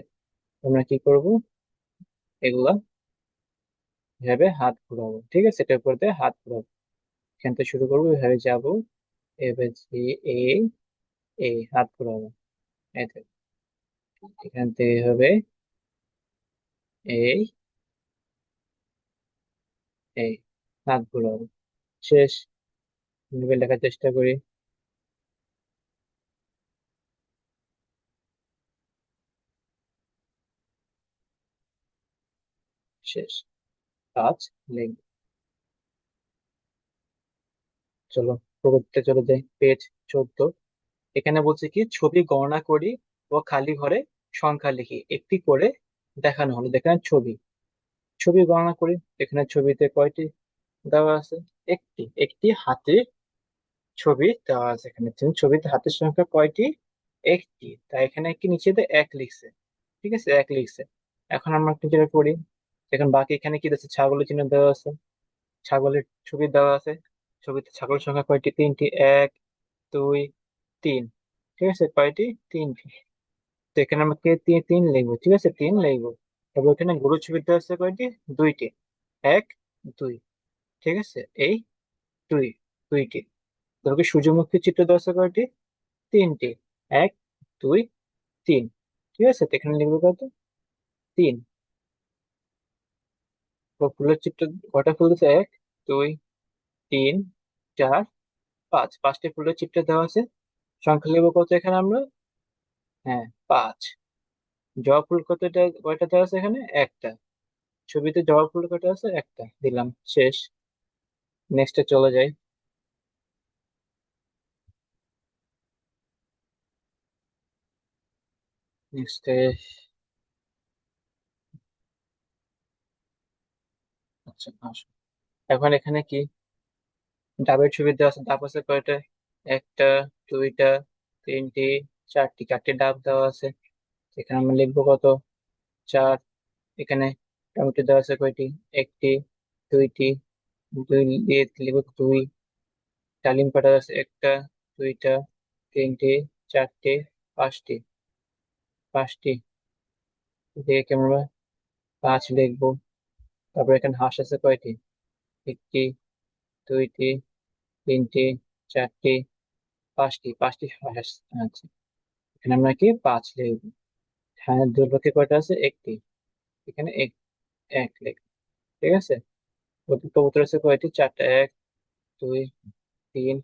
আমরা কি করব? এগুলা এভাবে হাত ঘুরাবো, ঠিক আছে, এটার উপর দিয়ে হাত ঘুরাবো। এখান থেকে শুরু করবো, এভাবে যাবো, এভাবে এই এই হাত ঘুরাবো, এই তো। এখান থেকে হবে এই এই হাত ঘুরাবো। শেষ। এভাবে লেখার চেষ্টা করি। শেষ। কাজ লিঙ্ক। চলো পরবর্তীতে চলে যাই, পেজ 14। এখানে বলছে কি, ছবি গণনা করি ও খালি ঘরে সংখ্যা লিখি, একটি করে দেখানো হলো। দেখেন ছবি, ছবি গণনা করি। এখানে ছবিতে কয়টি দেওয়া আছে? একটি, একটি হাতের ছবি দেওয়া আছে এখানে। ছবিতে হাতের সংখ্যা কয়টি? একটি। তাই এখানে কি নিচে দিয়ে এক লিখছে, ঠিক আছে, এক লিখছে। এখন আমরা একটু যেটা করি, এখন বাকি এখানে কি দিচ্ছে, ছাগলের চিহ্ন দেওয়া আছে, ছাগলের ছবি দেওয়া আছে। ছবিতে ছাগলের সংখ্যা কয়টি? তিনটি। এক, দুই, তিন। ঠিক আছে, কয়টি? তিনটি। তো এখানে আমাকে তিন তিন লিখবো, ঠিক আছে, তিন লিখবো। তবে এখানে গরুর ছবি দেওয়া আছে কয়টি? দুইটি। এক, দুই। ঠিক আছে, এই দুই, দুইটি। তবে সূর্যমুখী চিত্র দেওয়া আছে কয়টি? তিনটি। এক, দুই, তিন। ঠিক আছে, তো এখানে লিখবো কত? তিন। তো ফুলের চিত্র কয়টা ফুল দিচ্ছে? এক, দুই, তিন, চার, পাঁচ। পাঁচটি ফুলের চিত্র দেওয়া আছে। সংখ্যা লিখবো কত এখানে আমরা? হ্যাঁ, পাঁচ। জবা ফুল কতটা, কয়টা দেওয়া আছে এখানে? একটা। ছবিতে জবা ফুল কয়টা আছে? একটা, দিলাম। শেষ। নেক্সটে চলে যাই। নেক্সটে, আচ্ছা আসো। এখন এখানে কি, ডাবের ছবি দেওয়া আছে। ডাব আছে কয়টা? একটা, দুইটা, তিনটি, চারটি। চারটি ডাব দেওয়া আছে। এখানে আমরা লিখবো কত? চার। এখানে টমেটো দেওয়া আছে কয়টি? একটি, দুইটি, দুই দিয়ে লিখবো দুই। ডালিম কাটা আছে একটা, দুইটা, তিনটি, চারটি, পাঁচটি। পাঁচটি দিয়ে আমরা পাঁচ লিখবো। তারপর এখানে হাঁস আছে কয়টি? একটি, দুইটি, তিনটি, চারটি, পাঁচটি। পাঁচটি হাঁস আছে। এখানে আমরা কি পাঁচ লিখবো। হ্যাঁ, দুর্ভাগ্যে কয়টা আছে? একটি। এখানে এক, এক লিখবো। ঠিক আছে। কবুতর আছে কয়টি? চারটা। এক, দুই, তিন,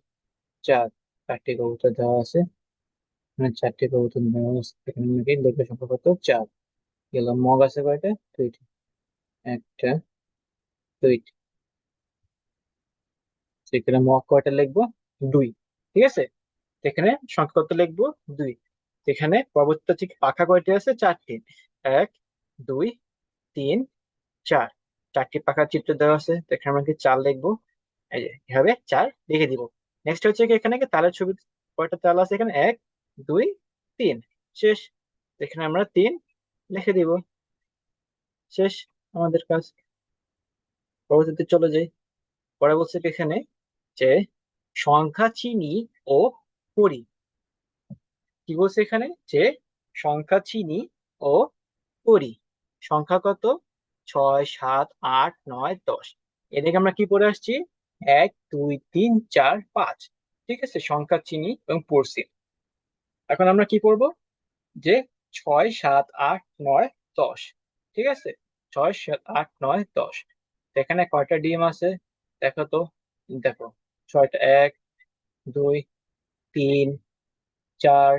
চার। চারটি কবুতর দেওয়া আছে। এখানে চারটি কবুতর দেওয়া আছে। এখানে আমরা কি লিখবো? সংখ্যা কত? চার। গেল। মগ আছে কয়টা? দুইটি। একটা, দুইটি। সেখানে মগ কয়টা লিখবো? দুই। ঠিক আছে, এখানে সংখ্যা কত লিখবো? দুই। এখানে পরবর্তী হচ্ছে কি, পাখা কয়টি আছে? চারটি। এক, দুই, তিন, চার। চারটি পাখার চিত্র দেওয়া আছে, তো এখানে আমরা কি চার লিখবো। এই যে এভাবে চার লিখে দিব। নেক্সট হচ্ছে কি, এখানে কি তালের ছবি কয়টা তাল আছে? এখানে এক, দুই, তিন। শেষ। এখানে আমরা তিন লিখে দিব। শেষ আমাদের কাজ। পরবর্তীতে চলে যাই। পরে বলছে কি এখানে যে সংখ্যা চিনি ও পড়ি। কি বলছে এখানে? যে সংখ্যা চিনি ও পড়ি। সংখ্যা কত? ছয়, সাত, আট, নয়, দশ। এদিকে আমরা কি পড়ে আসছি? এক, দুই, তিন, চার, পাঁচ। ঠিক আছে, সংখ্যা চিনি এবং পড়ছি। এখন আমরা কি করব? যে ছয়, সাত, আট, নয়, দশ। ঠিক আছে, ছয়, সাত, আট, নয়, দশ। তো এখানে কয়টা ডিম আছে দেখো তো। দেখো, ছয়টা। এক, দুই, তিন, চার,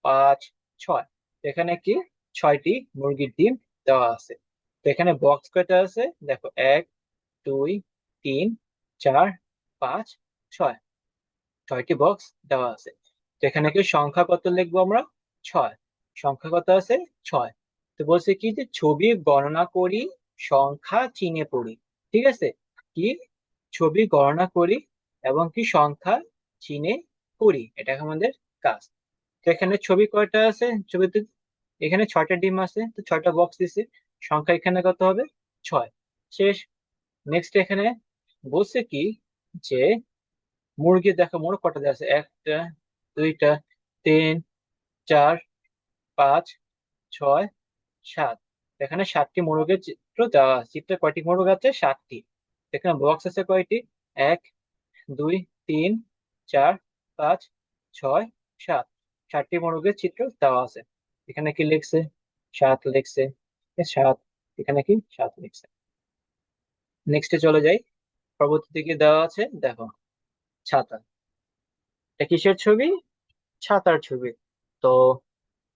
পাঁচ, ছয়। তো এখানে কি, ছয়টি মুরগির ডিম দেওয়া আছে। তো এখানে বক্স কয়টা আছে দেখো? এক, দুই, তিন, চার, পাঁচ, ছয়। ছয়টি বক্স দেওয়া আছে। তো এখানে কি সংখ্যা কত লিখবো আমরা? ছয়। সংখ্যা কত আছে? ছয়। তো বলছে কি, যে ছবি গণনা করি, সংখ্যা চিনে পড়ি। ঠিক আছে, কি, ছবি গণনা করি এবং কি সংখ্যা চিনে পড়ি, এটা আমাদের কাজ। তো এখানে ছবি কয়টা আছে? ছবিতে এখানে ছয়টা ডিম আছে, তো ছয়টা বক্স দিছে। সংখ্যা এখানে কত হবে? ছয়। শেষ। নেক্সট এখানে বলছে কি, যে মুরগি দেখো, মোট কটা দেওয়া আছে? একটা, দুইটা, তিন, চার, পাঁচ, ছয়, সাত। এখানে সাতটি মুরগির চিত্র দেওয়া আছে। চিত্রে কয়টি মোড়ক আছে? 7টি। এখানে বক্স আছে কয়টি? 1, 2, 3, 4, 5, 6, 7। 7টি মোড়কের চিত্র দেওয়া আছে। এখানে কি লিখছে? 7 লিখছে। 7। এখানে কি 7 লিখছে। নেক্সটে চলে যাই। পরবর্তী দিকে দেওয়া আছে, দেখো, ছাতা। এটা কিসের ছবি? ছাতার ছবি। তো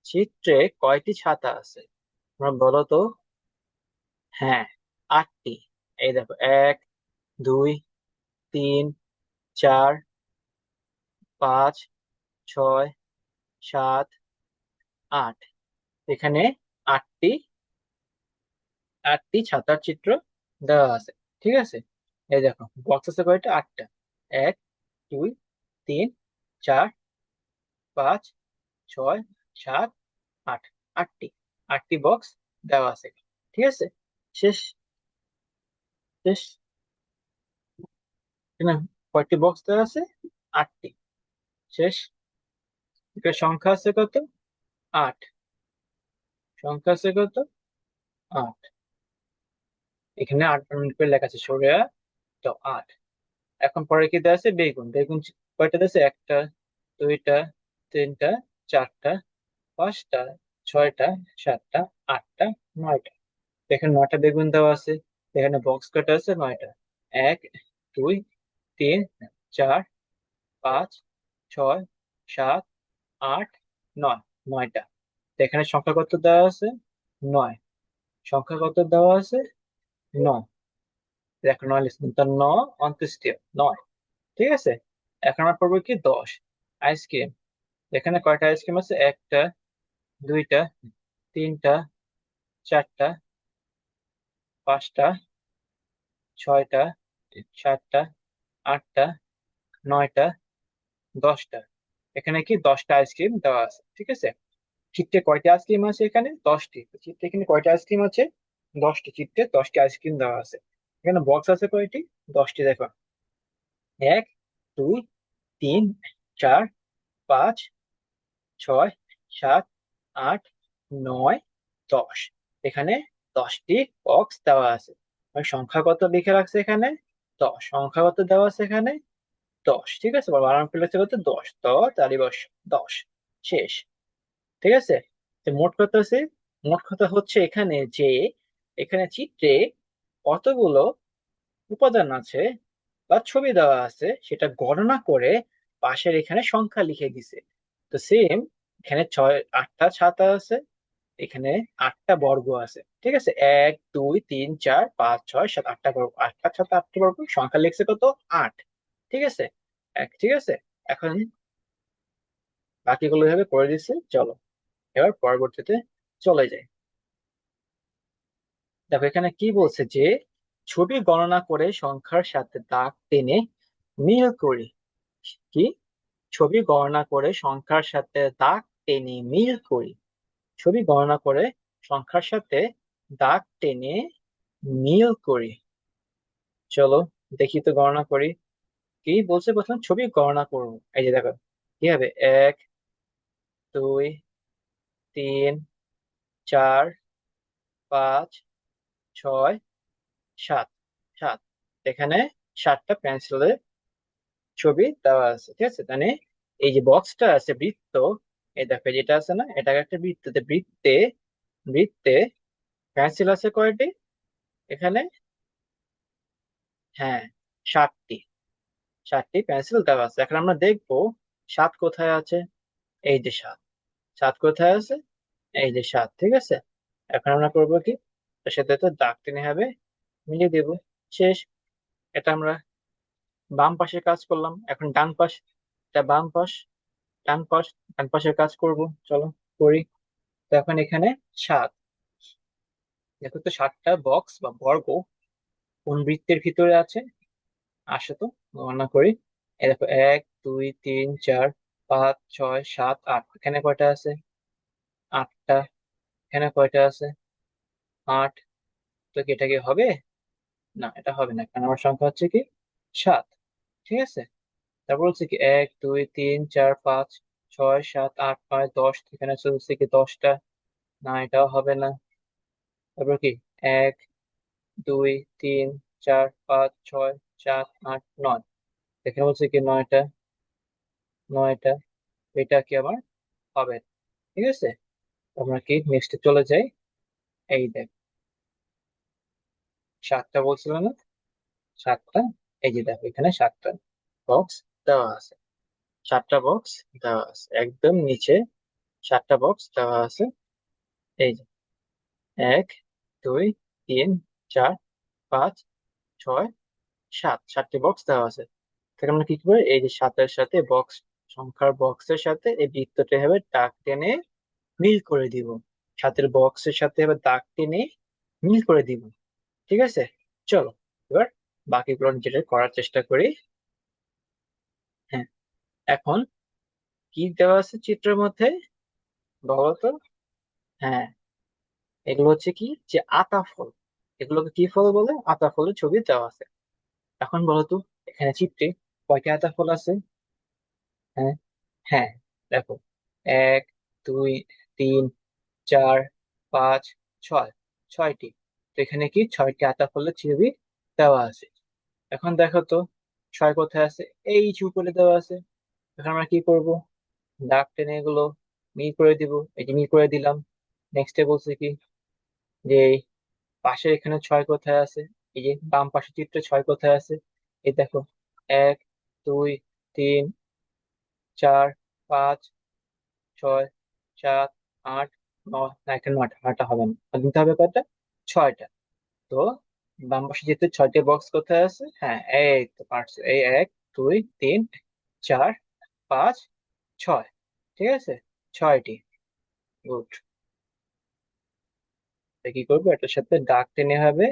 চিত্রে কয়টি ছাতা আছে তোমরা বলো তো? হ্যাঁ, 8টি। এই দেখো, 1, 2, 3, 4, 5, 6, 7, 8। এখানে আটটি আটটি ছাতার চিত্র দেওয়া আছে। ঠিক আছে, এই দেখো বক্স আছে কয়টা? 8টা। 1, 2, 3, 4, 5, 6, 7, 8। আটটি আটটি বক্স দেওয়া আছে। ঠিক আছে, শেষ। শেষ। এখানে কয়টি বক্স দেওয়া আছে? 8টি। শেষ। এখানে সংখ্যা আছে কত? 8। সংখ্যা আছে কত? 8। এখানে 8 মিনিট করে লেখা আছে সরে। তো 8। এখন পরে কি দেওয়া আছে? বেগুন। বেগুন কয়টা দেওয়া আছে? 1টা, 2টা, 3টা, 4টা, 5টা, 6টা, 7টা, 8টা, 9টা। এখানে 9টা বেগুন দেওয়া আছে। এখানে বক্স কয়টা আছে? 9টা। 1, 2, 3, 4, 5, 6, 7, 8, 9। এখানে সংখ্যা কত দেওয়া আছে? 9। সংখ্যা কত দেওয়া আছে? 9। দেখো 9 লিখুন, তার অন্ত্যেষ্টিয় 9। ঠিক আছে, এখন আমরা পড়বো কি? 10। আইসক্রিম। এখানে কয়টা আইসক্রিম আছে? 1টা, 2টা, 3টা, 4টা, 5টা, 6টা, 7টা, 8টা, 9টা, 10টা। এখানে কি 10টা আইসক্রিম দেওয়া আছে। ঠিক আছে, চিত্রে কয়টা আইসক্রিম আছে? এখানে 10টি। চিত্রে এখানে কয়টা আইসক্রিম আছে? 10টি। চিত্রে 10টি আইসক্রিম দেওয়া আছে। এখানে বক্স আছে কয়টি? 10টি। দেখো, 1, 2, 3, 4, 5, 6, 7, 8, 9, 10। এখানে 10টি বক্স দেওয়া আছে। আর সংখ্যা কত লিখে রাখছে এখানে? 10। সংখ্যা কত দেওয়া আছে এখানে? 10। ঠিক আছে, বানান করে লিখছে কত? 10। তালি বস। 10। শেষ। ঠিক আছে, তো মোট কথা আছে। মোট কথা হচ্ছে এখানে যে এখানে চিত্রে কতগুলো উপাদান আছে বা ছবি দেওয়া আছে সেটা গণনা করে পাশের এখানে সংখ্যা লিখে দিছে। তো সেম, এখানে 8টা ছাতা আছে। এখানে 8টা বর্গ আছে। ঠিক আছে, 1, 2, 3, 4, 5, 6, 7, 8টা বর্গ। 8টা ছাতা, 8টি বর্গ। সংখ্যা লিখছে কত? 8। ঠিক আছে, ঠিক আছে। এখন বাকিগুলো এভাবে করে দিচ্ছে। চলো এবার পরবর্তীতে চলে যাই। দেখো এখানে কি বলছে যে ছবি গণনা করে সংখ্যার সাথে দাগ টেনে মিল করি। কি? ছবি গণনা করে সংখ্যার সাথে দাগ টেনে মিল করি। ছবি গণনা করে সংখ্যার সাথে দাগ টেনে মিল করি। চলো দেখি তো, গণনা করি। কি বলছে? প্রথম ছবি গণনা করবো। এই যে দেখো কি হবে? 1, 2, 3, 4, 5, 6, 7। 7। এখানে 7টা পেন্সিলের ছবি দেওয়া আছে। ঠিক আছে, মানে এই যে বক্সটা আছে বৃত্ত, এই দেখো যেটা আছে না, এটা একটা বৃত্ত। তো বৃত্তে বৃত্তে পেন্সিল আছে কয়টি এখানে? হ্যাঁ, 7টি। 7টি পেন্সিল দেওয়া আছে। এখন আমরা দেখবো 7 কোথায় আছে। এই যে 7। 7 কোথায় আছে? এই যে 7। ঠিক আছে, এখন আমরা করবো কি? তার সাথে তো দাগ টেনে হবে মিলিয়ে দেবো। শেষ। এটা আমরা বাম পাশে কাজ করলাম। এখন ডান পাশ। এটা বাম পাশ। ডান পাশ। ডান পাশের কাজ করব। চলো করি। তো এখন এখানে 7। দেখো তো 7টা বক্স বা বর্গ কোন বৃত্তের ভিতরে আছে? আসে তো, গণনা করি। এই দেখো 1, 2, 3, 4, 5, 6, 7, 8। এখানে কয়টা আছে? 8টা। এখানে কয়টা আছে? 8। তো কি এটা কি হবে? না, এটা হবে না, কারণ আমার সংখ্যা হচ্ছে কি 7। ঠিক আছে, তারপর হচ্ছে কি 1, 2, 3, 4, 5, 6, 7, 8, 9, 10। এখানে চলছে কি 10টা। না, এটাও হবে না। তারপর কি দুই, তিন, চার, পাঁচ, ছয়, সাত, আট, নয়। এখানে বলছে কি নয়টা, নয়টা। এটা কি আমার হবে না। ঠিক আছে, আমরা কি নেক্সটে চলে যাই। এই দেখ, সাতটা বলছিল না, সাতটা। এই যে দেখো এখানে সাতটা বক্স দেওয়া আছে, সাতটা বক্স দেওয়া আছে একদম নিচে, সাতটা বক্স দেওয়া আছে। এই যে এক, দুই, তিন, চার, পাঁচ, ছয়, সাত, সাতটি বক্স দেওয়া আছে। তাহলে আমরা কি করবো, এই যে সাতের সাথে বক্স, সংখ্যার বক্সের সাথে এই বৃত্তটা হবে দাগ টেনে মিল করে দিব। সাতের বক্সের সাথে এবার দাগ টেনে মিল করে দিব। ঠিক আছে, চলো এবার বাকিগুলো যেটা করার চেষ্টা করি। হ্যাঁ, এখন কি দেওয়া আছে চিত্রের মধ্যে বলো তো? হ্যাঁ, এগুলো হচ্ছে কি যে আতা ফল, এগুলোকে কি ফল বলে? আতা ফলের ছবি দেওয়া আছে। এখন বলো তো, এখানে চিত্রে কয়টা আতা ফল আছে? হ্যাঁ, হ্যাঁ, দেখো, এক, দুই, তিন, চার, পাঁচ, ছয়, ছয়টি। তো এখানে কি ছয়টি আতা ফলের ছবি দেওয়া আছে। এখন দেখো তো, ছয় কোথায় আছে? এই যে উপরে দেওয়া আছে। এখন আমরা কি করব, দাগ টেনে এগুলো মিল করে দিব। এই যে মিল করে দিলাম। নেক্সটে বলছে কি যে এই পাশে এখানে ছয় কোথায় আছে? এই যে বাম পাশে চিত্রে ছয় কোথায় আছে? এই দেখো, এক, দুই, তিন, চার, পাঁচ, ছয়, সাত, আট, নয়। না, এখানে নয়টা, নয়টা হবে না, আর দিতে হবে কয়টা? ছয়টা। তো বাম পাশে যেহেতু ছয়টি বক্স কোথায় আছে, হ্যাঁ এই তো পারছো, এই এক, দুই, তিন, চার, পাঁচ, ছয়। ঠিক আছে, ছয়টি। গুড। কি করবো, এটার সাথে দাগ টেনে হবে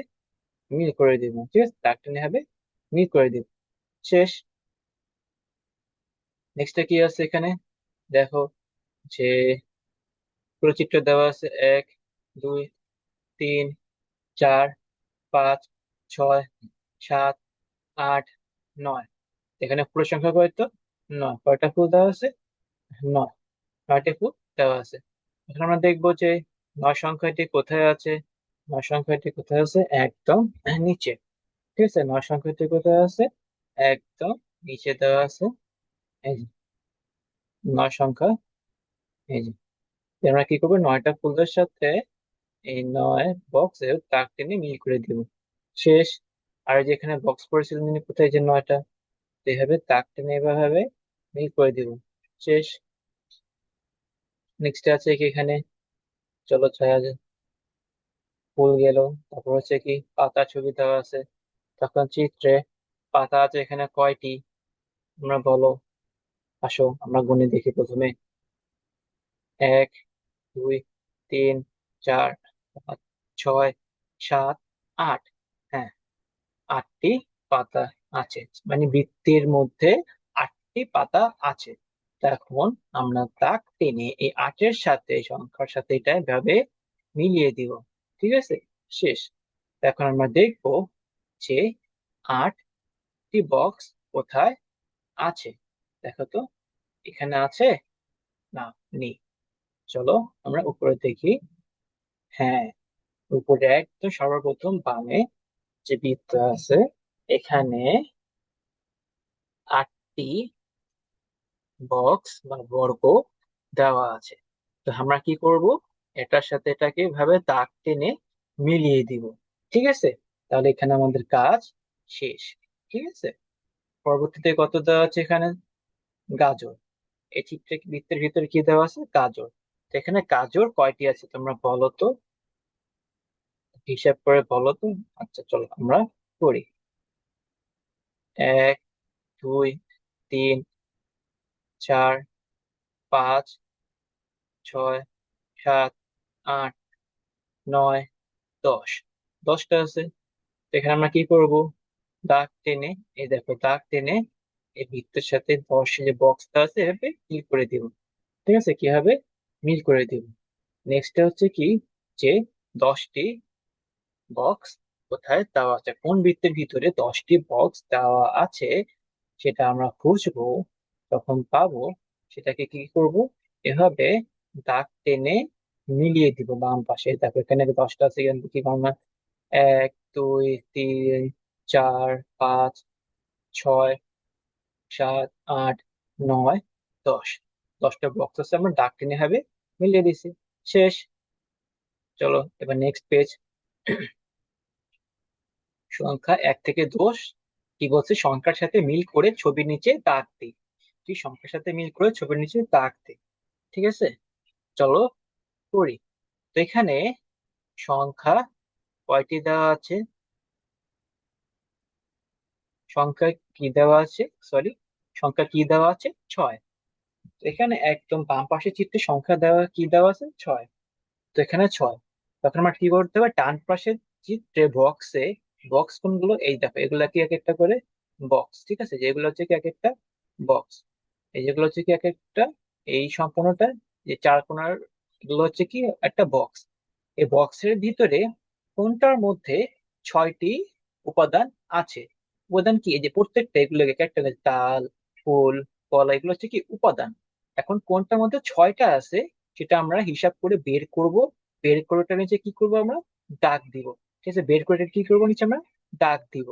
মিল করে দিব। ঠিক আছে, দাগ টেনে হবে মিল করে দিব। শেষ। নেক্সটটা কি আছে এখানে? দেখো যে পুরো চিত্র দেওয়া আছে এক, দুই, তিন, চার, পাঁচ, ছয়, সাত, আট, নয়। এখানে পুরো সংখ্যা কয়তো? নয়। কয়টা ফুল দেওয়া আছে? নয়। নয়টি ফুল দেওয়া আছে। এখন আমরা দেখবো যে নয় সংখ্যাটি কোথায় আছে। নয় সংখ্যাটি কোথায় আছে? একদম নিচে। ঠিক আছে, নয় সংখ্যাটি কোথায় আছে? একদম নিচে দেওয়া আছে। এই যে নয় সংখ্যা, এই যে। আমরা কি করবো, নয়টা ফুলের সাথে এই নয় বক্সে দাগ টেনে মিল করে দিব। শেষ। আর এই যে এখানে বক্স পড়েছিল মানে কোথায়, যে নয়টা, তো এইভাবে দাগ টেনে এভাবে মিল করে দিব। শেষ। নেক্সট আছে কি এখানে, চলো ছায়া যায়, ফুল গেল। তারপর হচ্ছে কি পাতা ছবি দেওয়া আছে। তখন চিত্রে পাতা আছে এখানে কয়টি? আমরা বলো, আসো আমরা গুণে দেখি প্রথমে। এক, দুই, তিন, চার, পাঁচ, ছয়, সাত, আট। হ্যাঁ, আটটি পাতা আছে, মানে বৃত্তের মধ্যে আটটি পাতা আছে। এখন আমরা দাগ টেনে এই আটের সাথে সংখ্যার সাথে এটা এভাবে মিলিয়ে দিব। ঠিক আছে, শেষ। এখন আমরা দেখবো যে আটটি বক্স কোথায় আছে। দেখো তো, এখানে আছে? না, নেই। চলো আমরা উপরে দেখি। হ্যাঁ, উপরে একদম সর্বপ্রথম বামে যে বৃত্ত আছে, এখানে আটটি বক্স বা বর্গ দেওয়া আছে। তো আমরা কি করব, এটার সাথে এটাকে ভাবে দাগ টেনে মিলিয়ে দিব। ঠিক আছে, তাহলে এখানে আমাদের কাজ শেষ। ঠিক আছে, পরবর্তীতে কত দেওয়া আছে এখানে? গাজর। এই চিত্রে বৃত্তের ভিতরে কি দেওয়া আছে? গাজর। তো এখানে গাজর কয়টি আছে তোমরা বলো তো, হিসাব করে বলো তো। আচ্ছা চলো আমরা করি। এক, দুই, তিন, চার, পাঁচ, ছয়, সাত, আট, নয়, 10। 10টা আছে। তো এখানে আমরা কি করব, দাগ টেনে, এই দেখো দাগ টেনে এই বৃত্তের সাথে 10 যে বক্সটা আছে এভাবে মিল করে দিব। ঠিক আছে, কি হবে, মিল করে দিব। নেক্সট হচ্ছে কি যে 10টি বক্স কোথায় দেওয়া আছে, কোন বৃত্তের ভিতরে 10টি বক্স দেওয়া আছে, সেটা আমরা খুঁজবো। তখন পাবো, সেটাকে কি করব, এভাবে দাগ টেনে মিলিয়ে দিব বাম পাশে। দেখো এখানে 10টা আছে, এখান থেকে কি করবো, এক, দুই, তিন, চার, পাঁচ, ছয়, সাত, আট, নয়, 10। 10টা বক্স আছে, আমরা দাগ টেনে হবে মিলিয়ে দিছি। শেষ। চলো এবার নেক্সট পেজ। সংখ্যা 1 থেকে 10 কি বলছে, সংখ্যার সাথে মিল করে ছবির নিচে দাগ দিই। তুই সংখ্যার সাথে মিল করে ছবির নিচে দাগ দিই। ঠিক আছে, চলো করি। তো এখানে সংখ্যা কয়টি দেওয়া আছে? সংখ্যা কি দেওয়া আছে, সরি, সংখ্যা কি দেওয়া আছে? 6। তো এখানে একদম বাম পাশে চিত্রে সংখ্যা দেওয়া কি দেওয়া আছে? 6। তো এখানে 6। তখন আমার কি করতে হবে, ডান পাশের চিত্রে বক্সে, বক্স কোনগুলো, এই দেখো এগুলা কি এক একটা করে বক্স। ঠিক আছে, যেগুলো হচ্ছে কি এক একটা বক্স, এই যেগুলো হচ্ছে কি এক একটা, এই সম্পূর্ণটা যে চার কোণার গুলো হচ্ছে কি একটা বক্স। এই বক্সের ভিতরে কোনটার মধ্যে 6টি উপাদান আছে? উপাদান কি, এই যে প্রত্যেকটা এগুলো এক একটা করে তাল, ফুল, কলা, এগুলো হচ্ছে কি উপাদান। এখন কোনটার মধ্যে 6টা আছে সেটা আমরা হিসাব করে বের করব। বের করে ওটার নিচে কি করব আমরা, দাগ দিব। ঠিক আছে, বের করে কি করবো, নিচে আমরা দাগ দিব।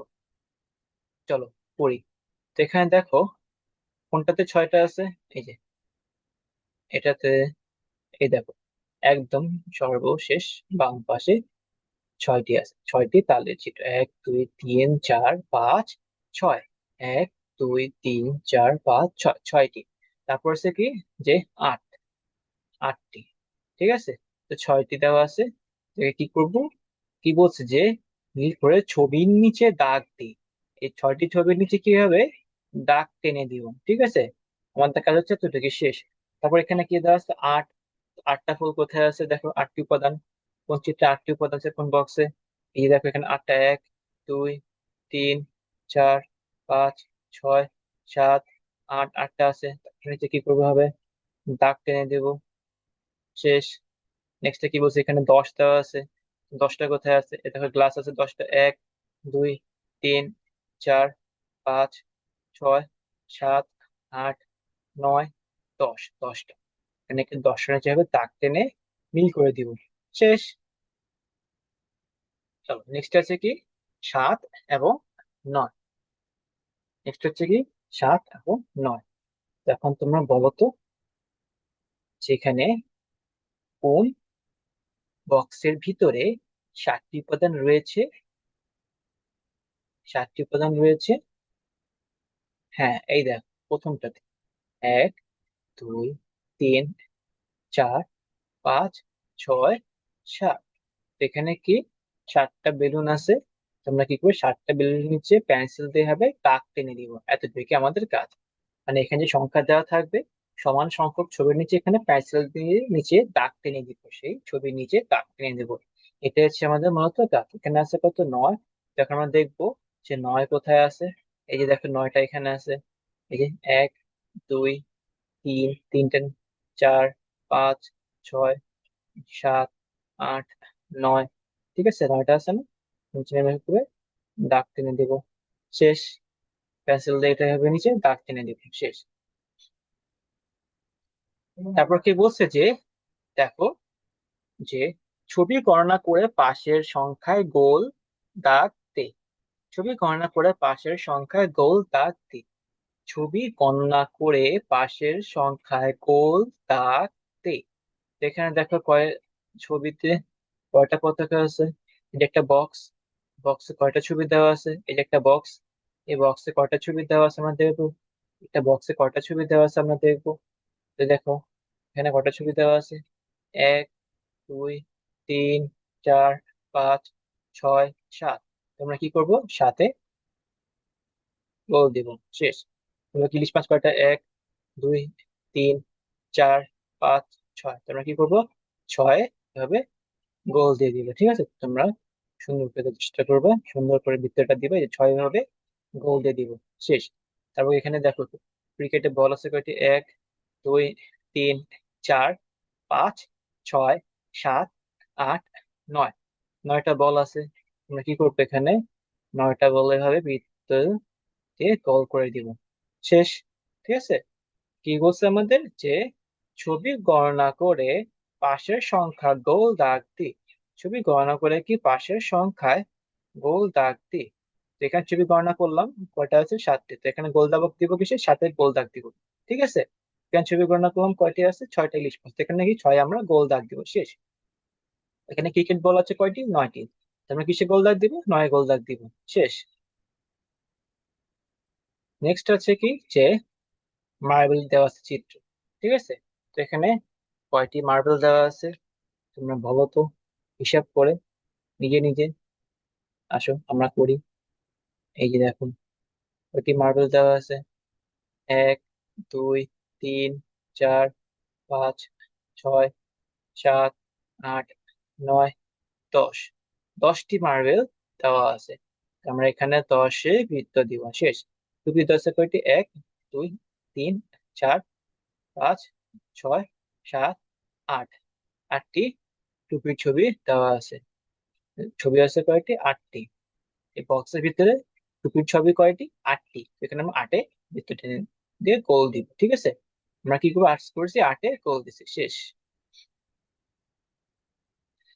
চলো পড়ি। তো এখানে দেখো কোনটাতে 6টা আছে, এই যে এটাতে, এই দেখো একদম সর্বশেষ বাম পাশে 6টি আছে। 6টি তালের চিত্র, 1 2 3 4 5 6। 1 2 3 4 5 6, 6টি। তারপর আছে কি, যে 8, 8টি। ঠিক আছে, তো 6টি দেওয়া আছে। তো একে কি করব, কি বলছে যে মিল করে ছবির নিচে দাগ দিই। এই 6টি ছবির নিচে কি হবে, দাগ টেনে দিব। ঠিক আছে, আমাদের কাজ হচ্ছে তো এটুকু শেষ। তারপর এখানে কি দেওয়া আছে, 8। 8টা ফুল কোথায় আছে, দেখো 8টি উপাদান কোন চিত্রে, 8টি উপাদান আছে কোন বক্সে। এই যে দেখো এখানে 8টা, 1 2 3 4 5 6 7 8, 8টা আছে। তারপর নিচে কি করবো হবে, দাগ টেনে দেবো। শেষ। নেক্সটে কি বলছে, এখানে 10 দেওয়া আছে। 10টা কোথায় আছে, এ দেখো গ্লাস আছে 10টা, 1 2 3 4 5 6 7 8 9 10, 10টা। এখানে কি 10টা নিচে হবে, দাগ টেনে মিল করে দিব। শেষ। চলো নেক্সট আছে কি, 7 এবং 9। নেক্সট হচ্ছে কি 7 এবং 9। এখন তোমরা বলো তো, সেখানে কোন বক্সের ভিতরে 7টি উপাদান রয়েছে? 7টি উপাদান রয়েছে। হ্যাঁ, এই দেখ প্রথমটাতে, 1 2 3 4 5 6 7। এখানে কি 7টা বেলুন আছে। তোমরা কি করবে, 7টা বেলুনের নিচে পেন্সিল দিয়ে হবে দাগ টেনে দিব। এতটুকু আমাদের কাজ। মানে এখানে যে সংখ্যা দেওয়া থাকবে, সমান সংখ্যক ছবির নিচে এখানে পেন্সিল দিয়ে নিচে দাগ টেনে দিব, সেই ছবির নিচে দাগ টেনে দেব। এটা হচ্ছে আমাদের মূলত কাজ। এখানে আছে কত, 9। যখন আমরা দেখবো যে 9 কোথায় আছে, এই যে দেখো 9টা এখানে আছে। এই যে 1 2 3, তিনটে, 4 5 6 7 8 9। ঠিক আছে, 9টা আছে না, নিচে নেমে করে দাগ টেনে দিব। শেষ। পেন্সিল দিয়ে এটা হবে নিচে দাগ টেনে দিব। শেষ। তারপর কি বলছে যে, দেখো যে ছবি গণনা করে পাশের সংখ্যায় গোল দাগ দে। ছবি গণনা করে পাশের সংখ্যায় গোল দাগ দে। ছবি গণনা করে পাশের সংখ্যায় গোল দাগ দে। এখানে দেখো ছবিতে কয়টা পতাকা আছে। এই যে একটা বক্স, বক্সে কয়টা ছবি দেওয়া আছে, এই যে একটা বক্স, এই বক্সে কয়টা ছবি দেওয়া আছে আমরা দেখবো। একটা বক্সে কয়টা ছবি দেওয়া আছে আমরা দেখবো। তো দেখো এখানে কয়টা ছবি দেওয়া আছে, 1 2 3 4 5 6 7। তোমরা কি করবো, সাথে গোল দিব। শেষ। তোমরা কি লিস্ট পাঁচ কয়টা, 1 2 3 4 5 6। তোমরা কি করবো, 6 এভাবে গোল দিয়ে দিবে। ঠিক আছে, তোমরা সুন্দর করে চেষ্টা করবে, সুন্দর করে বৃত্তটা দিবে, যে 6 ভাবে গোল দিয়ে দিব। শেষ। তারপর এখানে দেখো ক্রিকেটে বল আছে কয়টি, 1 2 3 4 5 6 7 8 9। 9টা বল আছে। তোমরা কি করবে, এখানে 9টা বল এভাবে বৃত্ত দিয়ে গোল করে দিব। শেষ। ঠিক আছে, কি বলছে আমাদের, যে ছবি গণনা করে পাশের সংখ্যা গোল দাগ দি। ছবি গণনা করে কি পাশের সংখ্যায় গোল দাগ দিই। তো এখানে ছবি গণনা করলাম, কয়টা আছে? 7টি। তো এখানে গোল দাগ দিব কিসে? 7-এর গোল দাগ দিব। ঠিক আছে। এখানে ছবি গণনা করলাম, কয়টি আছে? 6টা ইলিশ মাছ। তো এখানে কি 6 আমরা গোল দাগ দিব, শেষ। এখানে ক্রিকেট বল আছে কয়টি? 9টি। তো আমরা কিসে গোল দাগ দিব? 9 গোল দাগ দিব, শেষ। নেক্সট আছে কি, যে মার্বেল দেওয়া আছে চিত্র। ঠিক আছে। তো এখানে কয়টি মার্বেল দেওয়া আছে তোমরা বলো তো, হিসাব করে নিজে নিজে। আসো আমরা করি। এই যে দেখুন, কয়টি মার্বেল দেওয়া আছে? 1, 2, 3, 4, 5, 6, 7, 8, 9, 10। 10টি মার্বেল দেওয়া আছে। আমরা এখানে 10-এ বৃত্ত দিব, শেষ। তো বৃত্ত আছে কয়টি? 1, 2, 3, 4, 5, 6, 7, 8। 8টি টুপির ছবি দেওয়া আছে। ছবি আছে কয়টি? 8টি। এই বক্সের ভিতরে টুপির ছবি কয়টি? 8টি। এখানে আমরা 8-এ বৃত্ত টেনে দিয়ে গোল দিব, ঠিক আছে। আমরা কি করবো? 8 করেছি, 8-এ গোল দিছি, শেষ।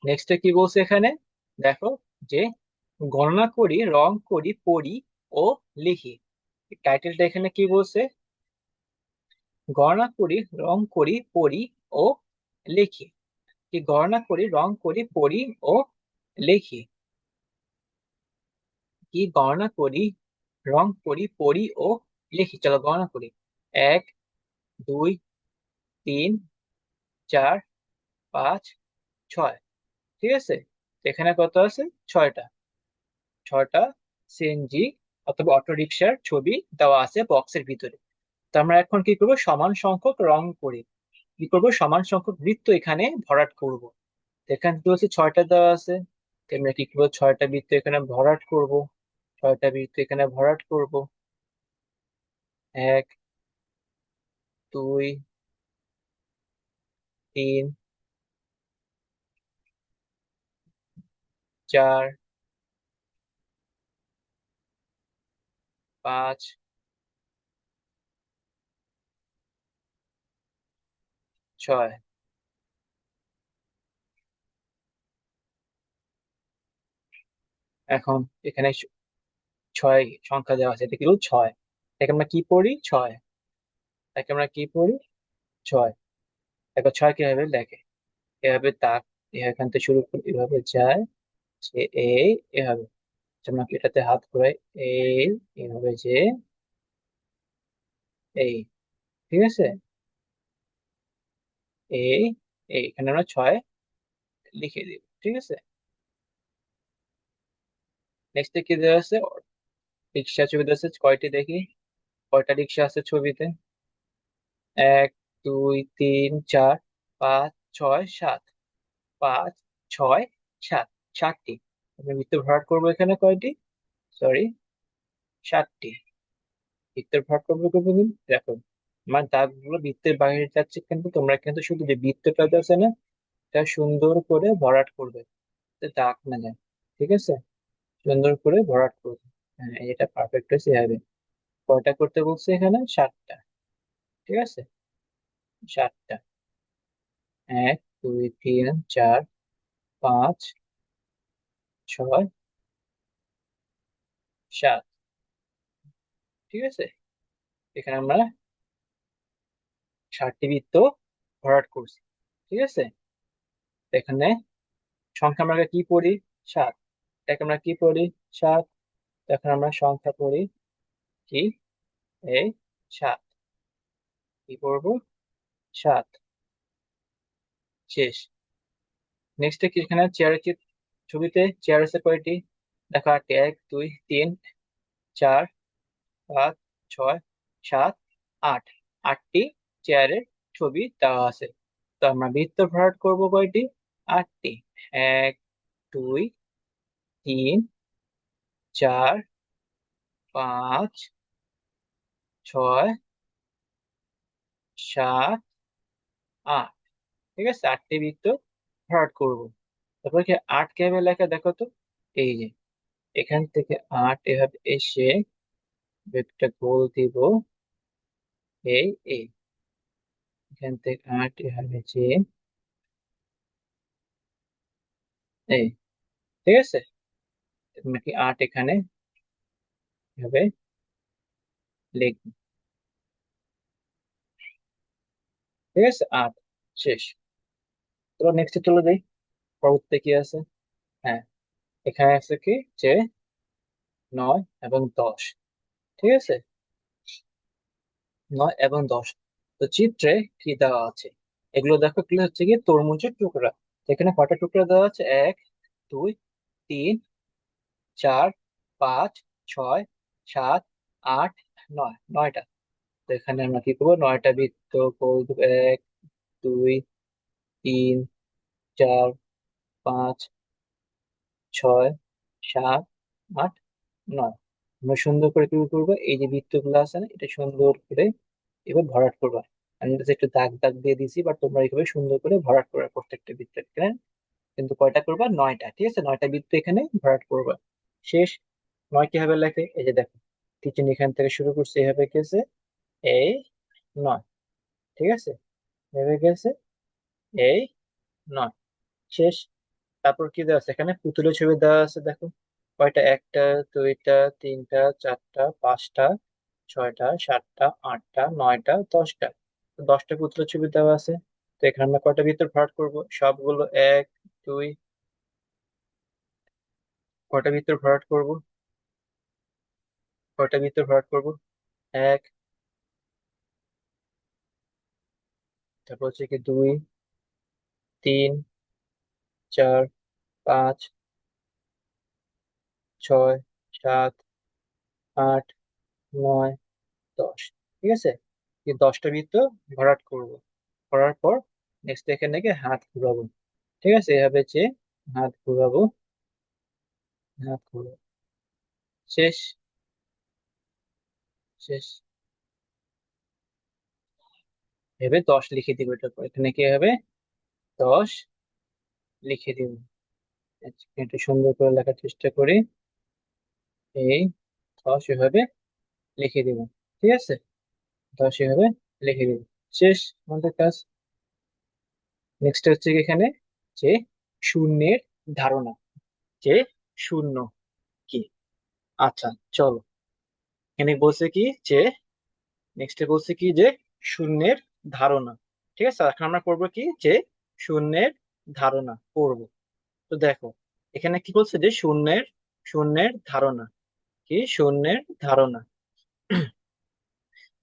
নেক্সট কি বলছে এখানে, দেখো, যে গণনা করি, রং করি, পড়ি ও লিখি। টাইটেলটা এখানে কি বলছে? গণনা করি, রং করি, পড়ি ও লিখি। কি গণনা করি, রং করি, পড়ি ও লিখি। কি গণনা করি, রং করি, পড়ি ও লিখি। চলো গণনা করি। 1, 2, 3, 4, 5, 6। ঠিক আছে। এখানে কত আছে? 6টা। 6টা সিএনজি অথবা অটো রিকশার ছবি দেওয়া আছে বক্সের ভিতরে। তো আমরা এখন কি করব? সমান সংখ্যক রং করি। কি করব? সমান সংখ্যক বৃত্ত এখানে ভরাট করব। তো এখানে কি হচ্ছে? 6টা দেওয়া আছে। তো আমরা কি করবো? 6টা বৃত্ত এখানে ভরাট করব। 6টা বৃত্ত এখানে ভরাট করব। 1, 2, 3, 4, 5, 6। এখন এখানে 6 সংখ্যা দেওয়া আছে, এটা কি হলো? 6। এটাকে আমরা কি পড়ি? 6। এটাকে আমরা কি পড়ি? 6। দেখো 6 কিভাবে লেখে। এভাবে তাক, এখান থেকে শুরু করে এভাবে যায়, সে এই, এভাবে। আমরা এটাতে হাত ঘোরাই, এই, এভাবে যে, এই। ঠিক আছে। এই, এই, এখানে আমরা 6 লিখে দিব, ঠিক আছে। নেক্সট কি দেওয়া আছে? রিক্সা ছবি দেওয়া আছে কয়টি, দেখি। কয়টা রিক্সা আছে ছবিতে? 1, 2, 3, 4, 5, 6, 7। 5, 6, 7। 7টি। আমি বৃত্ত ভরাট করবো এখানে কয়টি? সরি, 7টি। বৃত্তের ভরাট করবো কতদিন, দেখো। আমার দাগগুলো বৃত্তের বাইরে যাচ্ছে, কিন্তু তোমরা কিন্তু শুধু যে বৃত্তটা আছে না, এটা সুন্দর করে ভরাট করবে, যাতে দাগ না যায়। ঠিক আছে। সুন্দর করে ভরাট করবে। হ্যাঁ, এটা পারফেক্ট হয়েছে হবে। কয়টা করতে বলছে এখানে? 7টা। ঠিক আছে। 7টা। 1, 2, 3, 4, 5, 6, 7। ঠিক আছে। এখানে আমরা 7টি বৃত্ত ভরাট করছি। ঠিক আছে। এখানে সংখ্যা আমরা কি পড়ি? 7। এটাকে আমরা কি পড়ি? 7। এখন আমরা সংখ্যা পড়ি কি? এই, 7। কি পড়বো? 7, শেষ। নেক্সট কি, এখানে চেয়ারের ছবিতে চেয়ার আছে কয়টি? দেখো 8টি। 1, 2, 3, 4, 5, 6, 7, 8। 8টি চেয়ারের ছবি দেওয়া আছে। তো আমরা বৃত্ত ভরাট করবো কয়টি? 8টি। 1, 2, 3, 4, 5, 6, 7, 8। ঠিক আছে। 8টি বৃত্ত ভরাট করব। তারপর কি 8 কিভাবে লেখা দেখো তো। এই যে, এখান থেকে 8 এভাবে এসে একটা গোল দিব, এই, এই। এখান থেকে 8 এভাবে যে, এই। ঠিক আছে। আমরা কি 8 এখানে এভাবে লিখবো। ঠিক আছে, 8 শেষ। তো নেক্সট চলে যাই, পরবর্তীতে কি আছে। হ্যাঁ, এখানে আছে কি যে 9 এবং 10। ঠিক আছে, 9 এবং 10। তো চিত্রে কি দেওয়া আছে, এগুলো দেখো, এগুলো হচ্ছে কি তরমুজের টুকরা। তো এখানে কয়টা টুকরা দেওয়া আছে? 1, 2, 3, 4, 5, 6, 7, 8, 9, 9টা। তো এখানে আমরা কি করবো, 9টা বৃত্ত করবো। 1, 2, 3, 4, 5, 6, 7, 8, 9। আমরা সুন্দর করে কি করবো, এই যে বৃত্তগুলো আছে না, এটা সুন্দর করে এবার ভরাট করবা। আমি জাস্ট একটু দাগ দাগ দিয়ে দিছি, বাট তোমরা এইভাবে সুন্দর করে ভরাট করবা প্রত্যেকটা বৃত্তের এখানে। কিন্তু কয়টা করবা? 9টা। ঠিক আছে, 9টা বৃত্ত এখানে ভরাট করবা। শেষ। 9 কিভাবে লেখে, এই যে দেখো, টিচিং এখান থেকে শুরু করছে, এভাবে গেছে এই 9। ঠিক আছে, এভাবে গেছে এই 9। শেষ। তারপর কি দেওয়া আছে, এখানে পুতুলের ছবি দেওয়া আছে, দেখো কয়টা, 1টা, 2টা, 3টা, 4টা, 5টা, 6টা, 7টা, 8টা, 9টা, 10টা। 10টা পুতুলের ছবি দেওয়া আছে। তো এখানে আমরা কয়টা ভিতর ভরাট করব, সবগুলো। 1, 2, কয়টা ভিতর ভরাট করব, কয়টা ভিতর ভরাট করব? 1, তারপর হচ্ছে কি 2, 3, 4, 5, 6, 7, 8, 9, 10। ঠিক আছে, এই 10টা বৃত্ত ভরাট করব। করার পর নেক্সট এখানে গিয়ে হাত ঘুরাবো। ঠিক আছে, এভাবে যে হাত ঘুরাবো, হাত ঘুরাবো। শেষ। শেষ। এভাবে 10 লিখে দিব, এটার পর এখানে কি হবে, 10 লিখে দিব। আচ্ছা, একটু সুন্দর করে লেখার চেষ্টা করি। এই 10 এভাবে লিখে দিব। ঠিক আছে, 10 এভাবে লিখে দিব। শেষ আমাদের কাজ। নেক্সট হচ্ছে কি এখানে যে শূন্যের ধারণা, যে শূন্য কি। আচ্ছা, চলো, এখানে বলছে কি যে, নেক্সটে বলছে কি যে শূন্যের ধারণা। ঠিক আছে, এখন আমরা করবো কি যে শূন্যের ধারণা করব। তো দেখো, এখানে কি বলছে যে শূন্যের, শূন্যের ধারণা কি, শূন্যের ধারণা।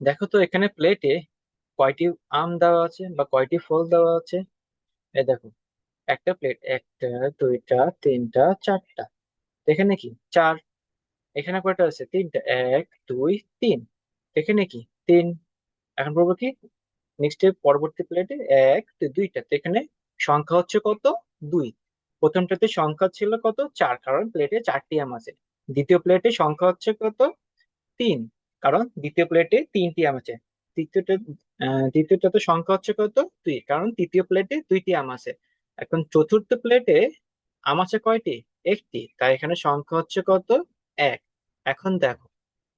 দেখো তো এখানে প্লেটে কয়টি আম দেওয়া আছে বা কয়টি ফল দেওয়া আছে। এই দেখো, একটা প্লেট, 1টা, 2টা, 3টা, 4টা। এখানে কি 4। এখানে কয়টা আছে? 3টা। 1, 2, 3। এখানে কি 3। এখন বলবো কি, নেক্সট পরবর্তী প্লেটে 1, 2, 2টা। তো এখানে সংখ্যা হচ্ছে কত? 2। প্রথমটাতে সংখ্যা ছিল কত? 4, কারণ প্লেটে 4টি আম আছে। দ্বিতীয় প্লেটে সংখ্যা হচ্ছে কত? 3, কারণ দ্বিতীয় প্লেটে 3টি আম আছে। তৃতীয়টা, দ্বিতীয়টাতে সংখ্যা হচ্ছে কত? 2, কারণ তৃতীয় প্লেটে 2টি আম আছে। এখন চতুর্থ প্লেটে আম আছে কয়টি? 1টি, তাই এখানে সংখ্যা হচ্ছে কত? 1। এখন দেখো,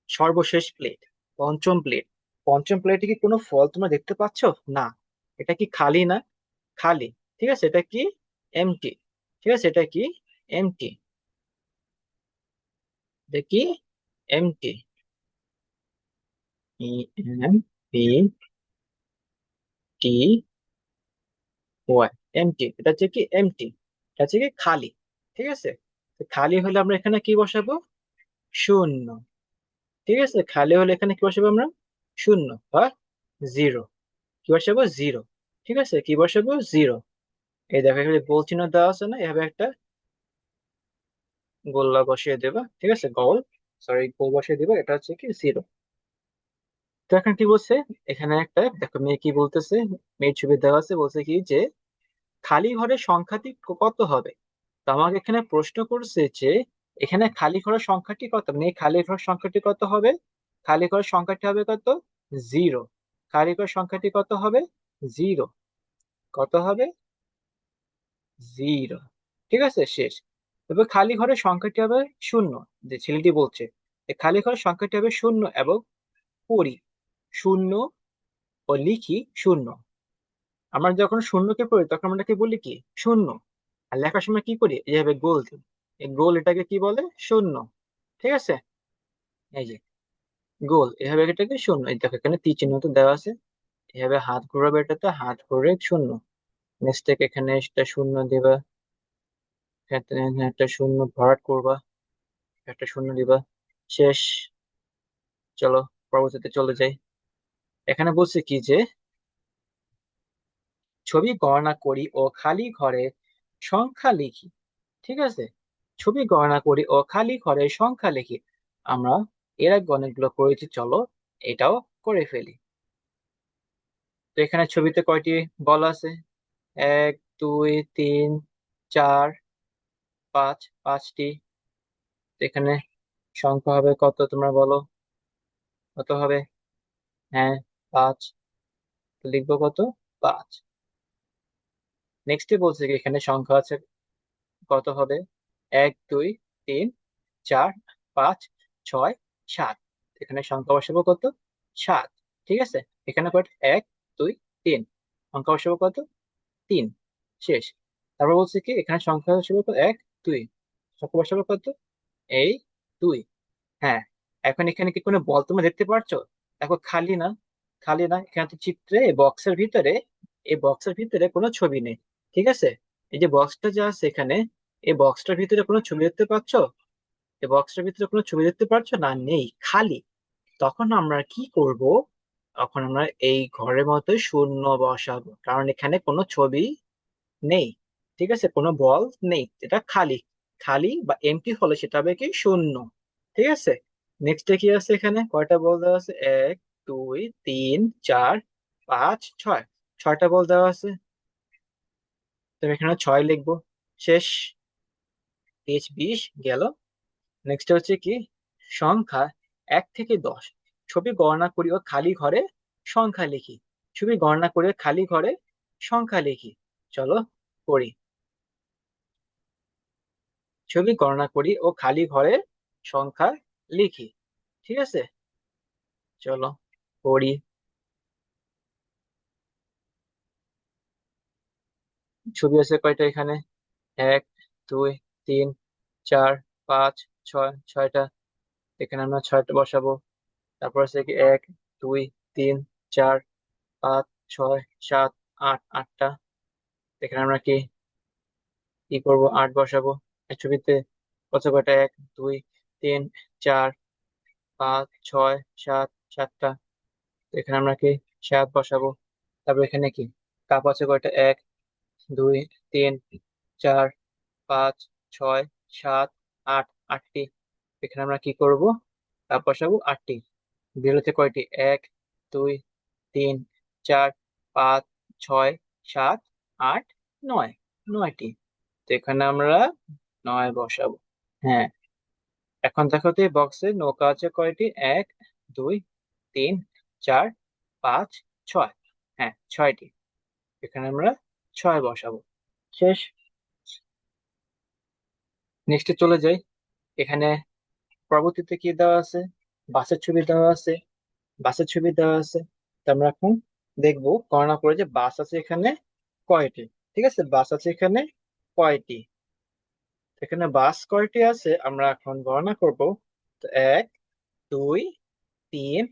সর্বশেষ প্লেট, পঞ্চম প্লেট। পঞ্চম প্লেটে কি কোনো ফল তোমরা দেখতে পাচ্ছ? না। এটা কি খালি না? খালি। ঠিক আছে, এটা কি এমটি। ঠিক আছে, এটা কি এমটি। এটা কি empty. E M P T Y, empty. এটা হচ্ছে কি এমটি, এটা হচ্ছে কি খালি। ঠিক আছে, তো খালি হলে আমরা এখানে কি বসাবো? শূন্য। ঠিক আছে, খালি হলে এখানে কি বসাবো আমরা? শূন্য বা জিরো। কি বসাবো? জিরো। ঠিক আছে, কি বসাবো? জিরো। এই দেখো, এখানে গোল চিহ্ন দেওয়া আছে না, এভাবে একটা গোল্লা বসিয়ে দেবা। ঠিক আছে, গোল, সরি, গোল বসিয়ে দিবা। এটা হচ্ছে কি জিরো। তো এখন কি বলছে, এখানে একটা দেখো, মেয়ে কি বলতেছে, মেয়ের ছবি দেওয়া আছে, বলছে কি যে খালি ঘরের সংখ্যাটি কত হবে। তো আমাকে এখানে প্রশ্ন করছে যে এখানে খালি ঘরের সংখ্যাটি কত, মানে এই খালি ঘরের সংখ্যাটি কত হবে। খালি ঘরের সংখ্যাটি হবে কত? জিরো। খালি ঘরের সংখ্যাটি কত হবে? জিরো। কত হবে? জিরো। ঠিক আছে, শেষ। এবার খালি ঘরের সংখ্যাটি হবে শূন্য, যে ছেলেটি বলছে যে খালি ঘরের সংখ্যাটি হবে শূন্য, এবং পড়ি শূন্য ও লিখি শূন্য। আমরা যখন শূন্যকে পড়ি তখন আমরা কি বলি, কি শূন্য। আর লেখার সময় কি করি, এইভাবে গোল দিই। এই গোল এটাকে কি বলে? শূন্য। ঠিক আছে, এই যে গোল, এভাবে এটাকে শূন্য। এই দেখো এখানে তীর চিহ্ন তো দেওয়া আছে, এভাবে হাত ঘোরাবে, এটাতে হাত ঘুরে শূন্য। নেক্সট থেকে এখানে একটা শূন্য দিবা, এখানে একটা শূন্য ভরাট করবা, একটা শূন্য দিবা, শেষ। চলো পরবর্তীতে চলে যাই। এখানে বলছে কি যে ছবি গণনা করি ও খালি ঘরে সংখ্যা লিখি। ঠিক আছে, ছবি গণনা করি ও খালি ঘরে সংখ্যা লিখি। আমরা এর আগে অনেকগুলো করেছি, চলো এটাও করে ফেলি। তো এখানে ছবিতে কয়টি বল আছে? এক, দুই, তিন, চার, পাঁচ, পাঁচটি। তো এখানে সংখ্যা হবে কত তোমরা বলো? কত হবে? হ্যাঁ, পাঁচ। তো লিখবো কত? পাঁচ। নেক্সটে বলছে কি এখানে সংখ্যা আছে কত হবে? এক, দুই, তিন, চার, পাঁচ, ছয়, সাত। এখানে সংখ্যা বসাবো কত? সাত। ঠিক আছে, এখানে কত? এক, দুই, তিন। সংখ্যা বসাবো কত? তিন। শেষ। তারপর বলছে কি এখানে সংখ্যা বসাবো কত? এক, দুই। সংখ্যা বসাবো কত? এই দুই। হ্যাঁ, এখন এখানে কি কোনো বল তোমরা দেখতে পাচ্ছ? দেখো খালি না, খালি না, এখানে তো চিত্রে বক্সের ভিতরে, এই বক্সের ভিতরে কোনো ছবি নেই। ঠিক আছে, এই যে বক্সটা যে আছে এখানে, এই বক্সটার ভিতরে কোনো ছবি দেখতে পাচ্ছ? এই বক্সটার ভিতরে কোনো ছবি দেখতে পাচ্ছ না? নেই, খালি। তখন আমরা কি করব? তখন আমরা এই ঘরের মধ্যে শূন্য বসাবো, কারণ এখানে কোনো ছবি নেই। ঠিক আছে, কোনো বল নেই, এটা খালি। খালি বা এমটি হলে সেটা হবে কি? শূন্য। ঠিক আছে, নেক্সটে কি আছে? এখানে কয়টা বল দেওয়া আছে? এক, দুই, তিন, চার, পাঁচ, ছয়। ছয়টা বল দেওয়া আছে, তবে এখানে ছয় লিখবো। শেষ। 23, 20 গেল। নেক্সট হচ্ছে কি সংখ্যা 1 থেকে 10। ছবি গণনা করি ও খালি ঘরে সংখ্যা লিখি। ছবি গণনা করে খালি ঘরে সংখ্যা লিখি। চলো করি। ছবি গণনা করি ও খালি ঘরে সংখ্যা লিখি। ঠিক আছে, চলো করি। ছবি আছে কয়টা এখানে? এক, দুই, তিন, চার, পাঁচ, ছয়, ছয়টা। এখানে আমরা ছয়টা বসাবো। তারপর আছে কি এক, দুই, তিন, চার, পাঁচ, ছয়, সাত, আট, আটটা। এখানে আমরা কি কি করব? আট বসাবো। এই ছবিতে কত কয়টা? এক, দুই, তিন, চার, পাঁচ, ছয়, সাত, সাতটা। এখানে আমরা কি সাত বসাবো। তারপর এখানে কি কাপ আছে কয়টা? এক, দুই, তিন, চার, পাঁচ, ছয়, সাত, আট, আটটি। এখানে আমরা কি করব? কাপ বসাবো আটটি। বেরোতে কয়টি? এক, দুই, তিন, চার, পাঁচ, ছয়, সাত, আট, নয়। নয়টি। তো এখানে আমরা নয় বসাবো। হ্যাঁ, এখন দেখো তো এই বক্সে নৌকা আছে কয়টি? এক, দুই, তিন, চার, পাঁচ, ছয়। হ্যাঁ, ছয়টি। এখানে আমরা ছয় বসাবো। শেষ। নেক্সটে চলে যাই। এখানে পরবর্তীতে কি দেওয়া আছে? বাসের ছবি দেওয়া আছে, বাসের ছবি দেওয়া আছে। তো আমরা এখন দেখবো গণনা করে যে বাস আছে এখানে কয়টি। ঠিক আছে, বাস আছে এখানে কয়টি। এখানে বাস কয়টি আছে আমরা এখন গণনা করব। তো এক, দুই, তিন,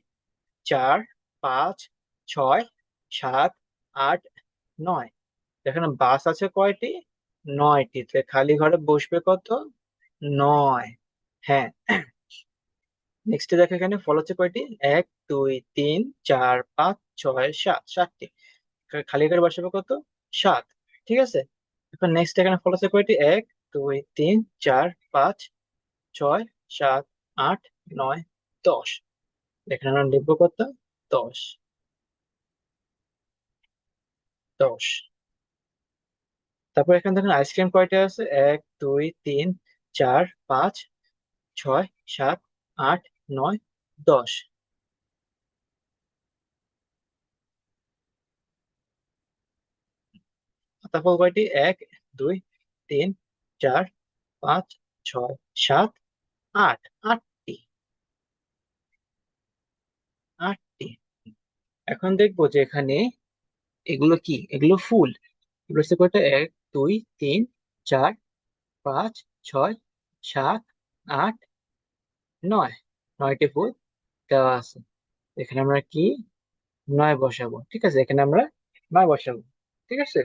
চার, পাঁচ, ছয়, সাত, আট, নয়। এখানে বাস আছে কয়টি? নয়টি। তো খালি ঘরে বসবে কত? নয়। হ্যাঁ। নেক্সট দেখো এখানে ফল হচ্ছে কয়টি? এক, দুই, তিন, চার, পাঁচ, ছয়, সাত। সাতটি। খালি ঘরে বসাবে কত? সাত। ঠিক আছে, এখন নেক্সট এখানে ফল হচ্ছে কয়টি? এক, দুই, তিন, চার, পাঁচ, ছয়, সাত, আট, নয়, 10। এখানে আমরা লিখবো কত? 10। 10। তারপর এখানে দেখেন আইসক্রিম কয়টা আছে? এক, দুই, তিন, চার, পাঁচ, ছয়, সাত, আট, নয়, 10। তারপর কয়টি? এক, দুই, তিন, চার, পাঁচ, ছয়, সাত, আট। আটটি। আটটি। এখন দেখবো যে এখানে এগুলো কি? এগুলো ফুল। এগুলো হচ্ছে কয়টা? এক, দুই, তিন, চার, পাঁচ, ছয়, সাত, আট, নয়। 9টি ফুল দেওয়া আছে। এখানে আমরা কি 9 বসাবো, ঠিক আছে, এখানে আমরা 9 বসাবো, ঠিক আছে।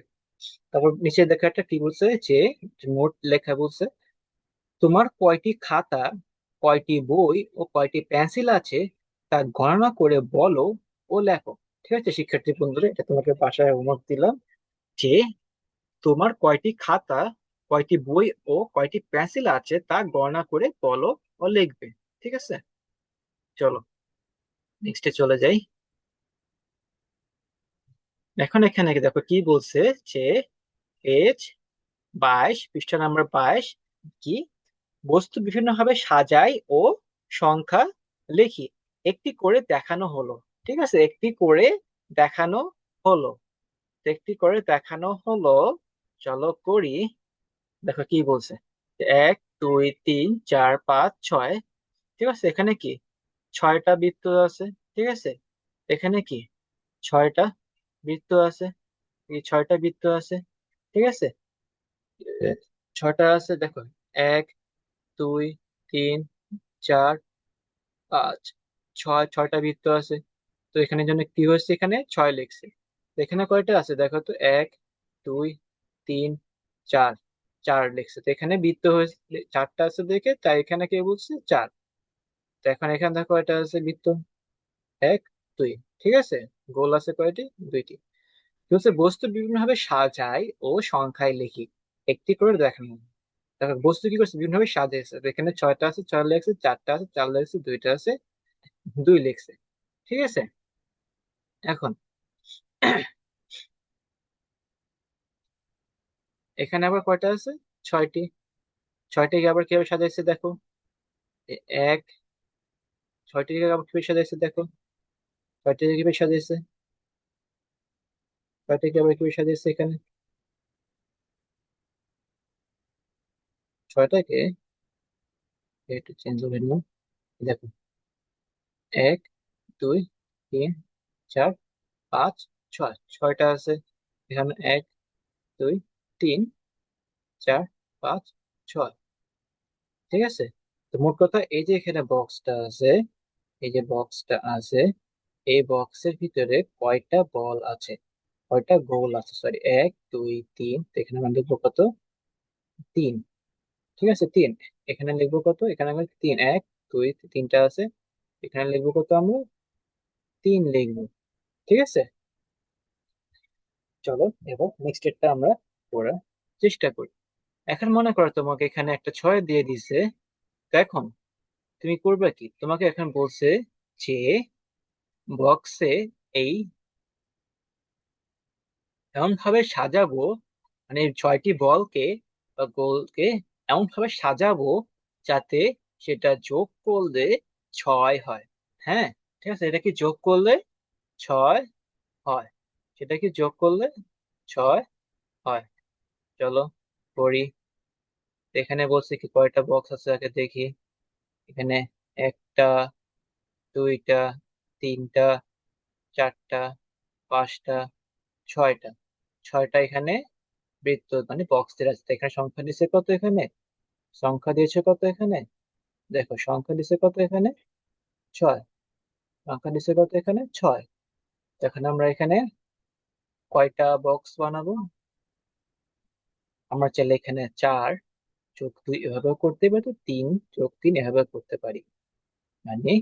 তারপর নিচে দেখা একটা কি বলছে যে যে মোট লেখা বলছে, তোমার কয়টি খাতা, কয়টি বই ও কয়টি পেন্সিল আছে তা গণনা করে বলো ও লেখো। ঠিক আছে শিক্ষার্থী বন্ধুরা, এটা তোমাকে বাসায় হোমওয়ার্ক দিলাম যে তোমার কয়টি খাতা, কয়টি বই ও কয়টি পেন্সিল আছে তা গণনা করে বলো ও লিখবে। ঠিক আছে, চলো নেক্সটে চলে যাই। এখন এখানে দেখো কি বলছে যে পেজ 22, পৃষ্ঠা নাম্বার 22, কি বস্তু বিভিন্নভাবে সাজাই ও সংখ্যা লিখি, একটি করে দেখানো হলো। ঠিক আছে, একটি করে দেখানো হলো, তো একটি করে দেখানো হলো, চলো করি। দেখো কি বলছে, 1 2 3 4 5 6। ঠিক আছে, এখানে কি 6টা বৃত্ত আছে। ঠিক আছে, এখানে কি 6টা বৃত্ত আছে, এই 6টা বৃত্ত আছে। ঠিক আছে, এ, 6টা আছে দেখো, 1 2 3 4 5 ছয়, 6টা বৃত্ত আছে। তো এখানে জন্য কি হয়েছে, এখানে 6 লিখছে। তো এখানে কয়টা আছে দেখো তো, 1 2 3 4, 4 লিখছে। তো এখানে বৃত্ত হয়েছে 4টা আছে দেখে, তাই এখানে কে বলছে 4। তো এখন এখানে দেখো কয়টা আছে বৃত্ত, 1 2, ঠিক আছে। গোল আছে কয়টি, 2টি। তো হচ্ছে বস্তু বিভিন্ন ভাবে সাজাই ও সংখ্যায় লিখি, একটি করে দেখানো। দেখো বস্তু কি করছে, বিভিন্ন ভাবে সাজিয়েছে। তো এখানে 6টা আছে 6 লেখছে, 4টা আছে 4 লেখছে, 2টা আছে 2 লেখছে। ঠিক আছে, এখন এখানে আবার কয়টা আছে, 6টি। 6টাকে আবার কিভাবে সাজাইছে দেখো, এক, 6টাকে আবার কিভাবে সাজাইছে দেখো, 6টাকে কিভাবে সাজাইছে, 6টাকে আবার কিভাবে সাজাইছে এখানে, 6টাকে একটু চেঞ্জ হবে না। দেখো, 1 2 3 4 5 6, 6টা আছে এখানে, 1 2 3 4 5 6। ঠিক আছে, তো মোট কথা এই যে এখানে বক্সটা আছে, এই যে বক্সটা আছে, এই বক্সের ভিতরে কয়টা বল আছে, কয়টা গোল আছে, সরি, 1 2 3। তো এখানে আমরা লিখবো কত, 3। ঠিক আছে, 3। এখানে লিখবো কত, এখানে আমরা 3, 1 2 3টা আছে, এখানে লিখবো কত আমরা, 3 লিখবো। ঠিক আছে, চলো এবার নেক্সট এরটা আমরা করার চেষ্টা করি। এখন মনে করো তোমাকে এখানে একটা 6 দিয়ে দিছে। তো এখন তুমি করবে কি, তোমাকে এখন বলছে যে বক্সে এই এমন ভাবে সাজাবো, মানে 6টি বলকে বা গোলকে এমন ভাবে সাজাবো যাতে সেটা যোগ করলে 6 হয়। হ্যাঁ, ঠিক আছে, এটা কি যোগ করলে 6 হয়, সেটা কি যোগ করলে 6 হয়। চলো করি। এখানে বলছে কি কয়টা বক্স আছে আগে দেখি। এখানে 1টা, 2টা, 3টা, 4টা, 5টা, 6টা। 6টা এখানে বৃত্ত মানে বক্স দিয়ে আছে। তো এখানে সংখ্যা দিছে কত, এখানে সংখ্যা দিয়েছে কত, এখানে দেখো সংখ্যা দিছে কত, এখানে 6। সংখ্যা দিছে কত, এখানে 6। এখন আমরা এখানে কয়টা বক্স বানাবো, আমরা চাইলে এখানে 4 যোগ 2 এভাবে করতে পারি, তো 3 যোগ 3 এভাবে করতে পারি। মানে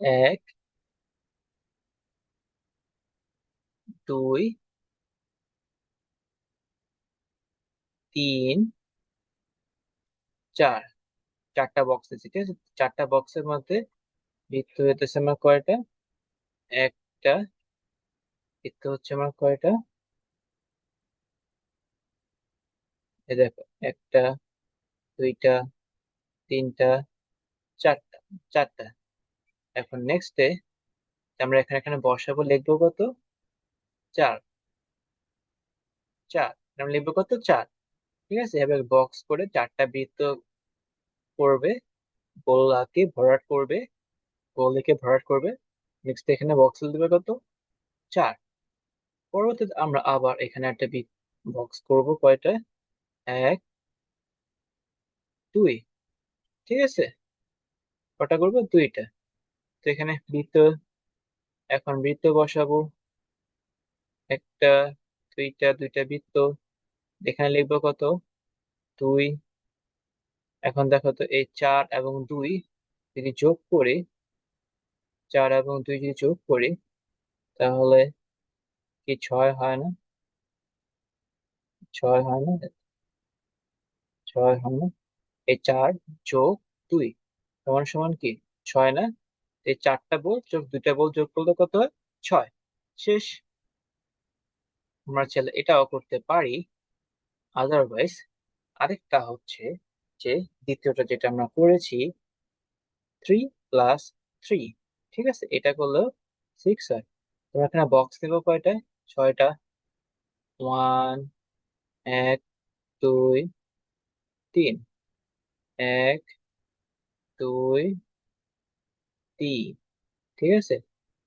1 2 3 4, 4টা বক্স আছে। ঠিক আছে, 4টা বক্সের মধ্যে বৃত্ত হইতেছে আমার কয়টা, একটা। বৃত্ত হচ্ছে আমার কয়টা, এই দেখো, 1 2 3 4, 4টা, 4টা। এখন নেক্সটে আমরা এখানে এখানে বসাবো, লিখবো কত, 4, 4। আমরা লিখবো কত, 4। ঠিক আছে, এবার বক্স করে 4টা বৃত্ত করবে, গোলাকে ভরাট করবে, গোলকে ভরাট করবে। নেক্সট এখানে বক্স দিবে কত, 4। পরবর্তীতে আমরা আবার এখানে একটা বক্স করব কয়টা, 1 2। ঠিক আছে, কটা করবো? 2টা। তো এখানে বৃত্ত, এখন বৃত্ত বসাবো। একটা, দুইটা বৃত্ত। এখানে লিখবো কত? 2। এখন দেখো তো, এই 4 এবং 2 যদি যোগ করি, 4 এবং 2 যদি যোগ করি, তাহলে কি 6 হয় না? 6 হয় না? 6 হয় না? এই 4 যোগ 2 সমান সমান কি? 6 না? এই 4টা বল যোগ 2টা বল যোগ করলে কত হয়? 6। শেষ। আমরা চাইলে এটাও করতে পারি। আদারওয়াইজ আরেকটা হচ্ছে যে, দ্বিতীয়টা যেটা আমরা করেছি, 3 + 3। ঠিক আছে, এটা করলেও 6 হয়। তোমরা এখানে বক্স দেবো কয়টা? 6টা। 1, 2, 3। 1, 2, 3। ঠিক আছে,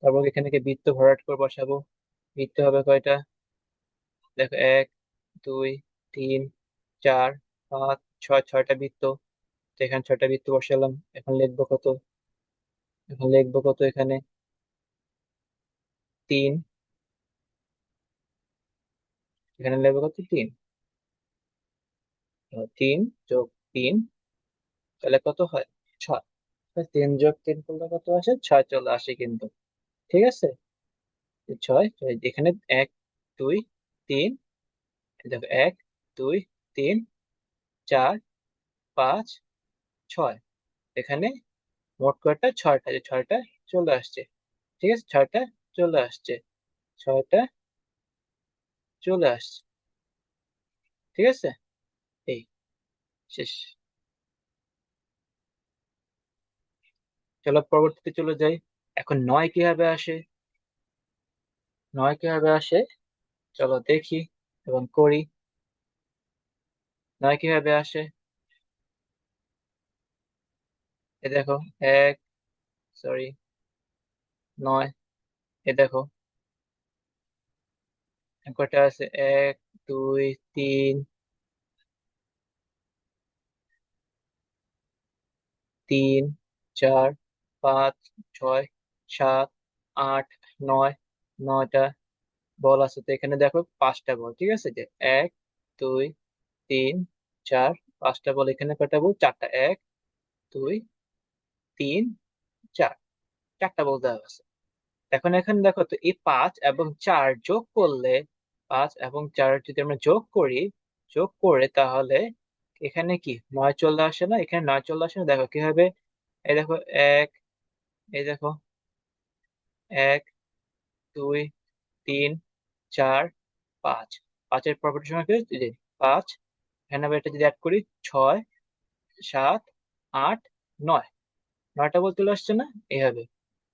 তারপর এখানে কি বৃত্ত ভরাট করে বসাবো। বৃত্ত হবে কয়টা? দেখো, 1, 2, 3, 4, 5, 6, 6টা বৃত্ত। তো এখানে 6টা বৃত্ত বসালাম। এখন লিখবো কত? এখানে 3। এখানে লিখবো কত? 3। 3 + 3, তাহলে কত হয়? 6। 3 + 3 করলে কত আসে? 6 চলে আসে কিন্তু। ঠিক আছে, 6। এখানে 1, 2, 3। দেখো, 1, 2, 3, 4, 5, 6। এখানে মোট কয়টা? 6টা। যে 6টা চলে আসছে। ঠিক আছে, 6টা চলে আসছে। 6টা চলে আসছে। ঠিক আছে, এই শেষ। চলো পরবর্তীতে চলে যাই। এখন 9 কিভাবে আসে? 9 কিভাবে আসে চলো দেখি এবং করি। 9 কিভাবে আসে? এ দেখো, এক, সরি, 9। এ দেখো, কয়টা আছে? 1, 2, 3, 4, 5, 6, 7, 8, 9। 9টা বল আছে। তো এখানে দেখো 5টা বল। ঠিক আছে, যে 1, 2, 3, 4, 5টা বল। এখানে কয়টা বল? 4টা। 1, 2, 3, 4, 4টা বল দেওয়া আছে। এখন এখানে দেখো তো, এই 5 এবং 4 যোগ করলে, 5 এবং 4 যদি আমরা যোগ করি, যোগ করে তাহলে এখানে কি 9 চলে আসে না? এখানে 9 চলে আসে না? দেখো কি হবে। এই দেখো, এক, এই দেখো, 1, 2, 3, 4, 5। 5-এর পরবর্তী সময় কি? এই যে 5। এখানে আবার এটা যদি অ্যাড করি, 6, 7, 8, 9। 9টা বল চলে আসছে না? এইভাবে।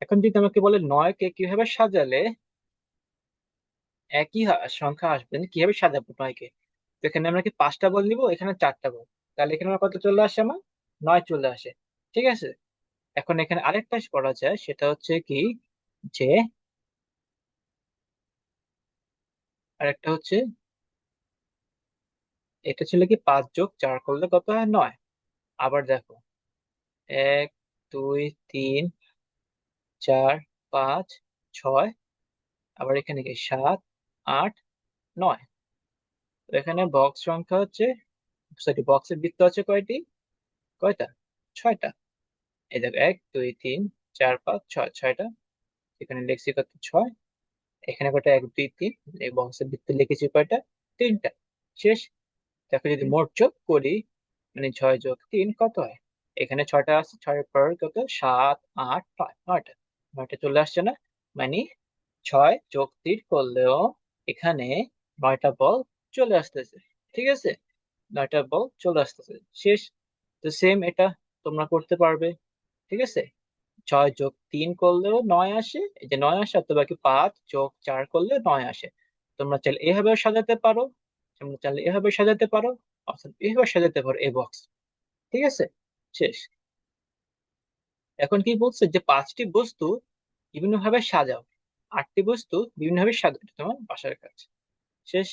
এখন যদি আমাকে বলে 9কে কিভাবে সাজালে একই সংখ্যা আসবে, মানে কিভাবে সাজাবো 9কে? তো এখানে আমরা কি 5টা বল নিবো, এখানে 4টা বল। তাহলে এখানে আমার কত চলে আসে? আমার 9 চলে আসে। ঠিক আছে, এখন এখানে আরেকটা করা যায়, সেটা হচ্ছে কি, যে আরেকটা হচ্ছে, এটা ছিল কি 5 + 4 করলে কত হয়? 9। আবার দেখো, 1, 2, 3, 4, 5, 6। আবার এখানে কি 7, 8, 9। তো এখানে বক্স সংখ্যা হচ্ছে, সরি, বক্সের বৃত্ত আছে কয়টি? কয়টা? 6টা। এই দেখো, 1, 2, 3, 4, 5, 6, 6টা। এখানে লিখছি কত? 6। এখানে কয়টা? 1, 2, 3। এই বক্সের ভিতরে লিখেছি কয়টা? 3টা। শেষ। দেখো, যদি মোট যোগ করি, মানে 6 + 3 কত হয়? এখানে 6টা আছে, 6-এর পর কত? 7, 8, 9, 9টা। 9টা চলে আসছে না? মানে 6 + 3 করলেও এখানে 9টা বল চলে আসতেছে। ঠিক আছে, 9টা বল চলে আসতেছে। শেষ। তো সেম এটা তোমরা করতে পারবে। ঠিক আছে, 6 + 3 করলেও 9 আসে, এই যে 9 আসে, অথবা কি 5 + 4 করলে 9 আসে। তোমরা চাইলে এভাবেও সাজাতে পারো, তোমরা চাইলে এভাবে সাজাতে পারো, অর্থাৎ এভাবে সাজাতে পারো এই বক্স। ঠিক আছে, শেষ। এখন কি বলছে, যে 5টি বস্তু বিভিন্ন ভাবে সাজাও, 8টি বস্তু বিভিন্ন ভাবে সাজাও। এটা তোমার বাসার কাজ। শেষ।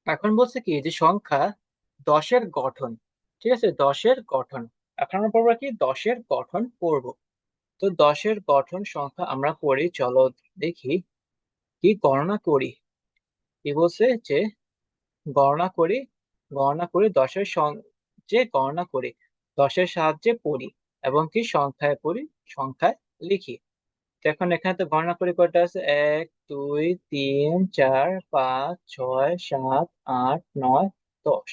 এখন বলছে কি যে সংখ্যা দশের গঠন। ঠিক আছে, দশের গঠন। এখন আমরা পড়বো কি, দশের গঠন পড়বো। তো দশের গঠন সংখ্যা আমরা পড়ি, চলো দেখি কি গণনা করি। কি বলছে যে গণনা করি, গণনা করি দশের যে গণনা করি, দশের সাহায্যে পড়ি এবং কি সংখ্যায় পড়ি, সংখ্যায় লিখি। তো এখন এখানে তো গণনা করি কয়টা আছে, 1 2 3 4 5 6 7 8 9 10।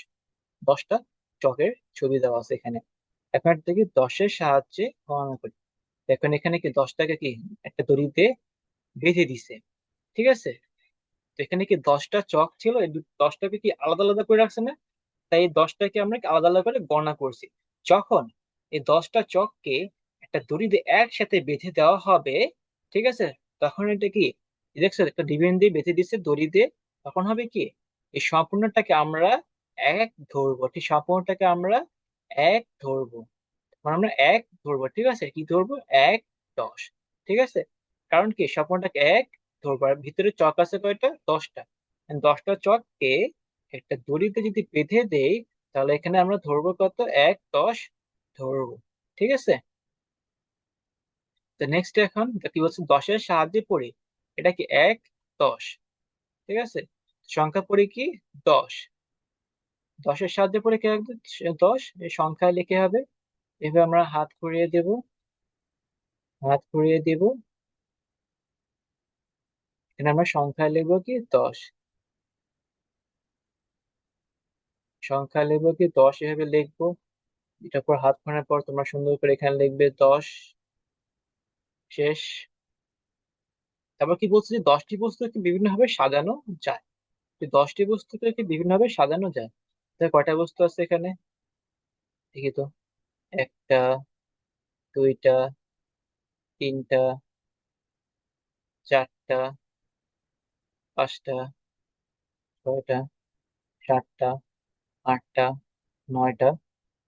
10টা চকের ছবি দেওয়া আছে এখানে। এখন দেখি দশের সাহায্যে গণনা করি। এখন এখানে কি দশটাকে কি একটা দড়িতে বেঁধে দিছে। ঠিক আছে, তো এখানে কি 10টা চক ছিল, এই 10টাকে কি আলাদা আলাদা করে রাখছে না? তাই এই 10টাকে আমরা কি আলাদা আলাদা করে গণনা করছি। যখন এই 10টা চককে একটা দড়িতে একসাথে বেঁধে দেওয়া হবে, ঠিক আছে, তখন এটা কি, দেখছো একটা রিবেন দিয়ে বেঁধে দিচ্ছে দড়ি দিয়ে, তখন হবে কি, এই সম্পূর্ণটাকে আমরা এক ধরবো। ঠিক, সম্পূর্ণটাকে আমরা এক ধরবো, মানে আমরা এক ধরবো। ঠিক আছে, কি ধরবো, 1 10। ঠিক আছে, কারণ কি স্বপ্নটাকে এক ধরবো, আর ভিতরে চক আছে কয়টা, 10টা। 10টা চককে একটা দড়িতে যদি বেঁধে দেই, তাহলে এখানে আমরা ধরবো কত, 1 10 ধরবো। ঠিক আছে, তো নেক্সট এখন কি বলছে, দশের সাহায্যে পড়ি। এটা কি, 1 10। ঠিক আছে, সংখ্যা পড়ি কি, 10। দশের সাহায্যে পড়ে কি, 1 10 এই সংখ্যায় লিখে হবে। এভাবে আমরা হাত ঘুরিয়ে দেব, হাত ঘুরিয়ে দেব। এখানে আমরা সংখ্যায় লিখবো কি, 10। সংখ্যায় লিখবো কি, 10 এভাবে লিখবো। এটার পর হাত ঘোরানোর পর তোমরা সুন্দর করে এখানে লিখবে 10। শেষ। তারপর কি বলছে যে 10টি বস্তুকে বিভিন্ন ভাবে সাজানো যায়। যে 10টি বস্তুকে বিভিন্ন ভাবে সাজানো যায়। তাহলে কয়টা বস্তু আছে এখানে, দেখি তো। একটা, দুইটা, তিনটা, চারটা, পাঁচটা, ছয়টা, সাতটা, আটটা, নয়টা,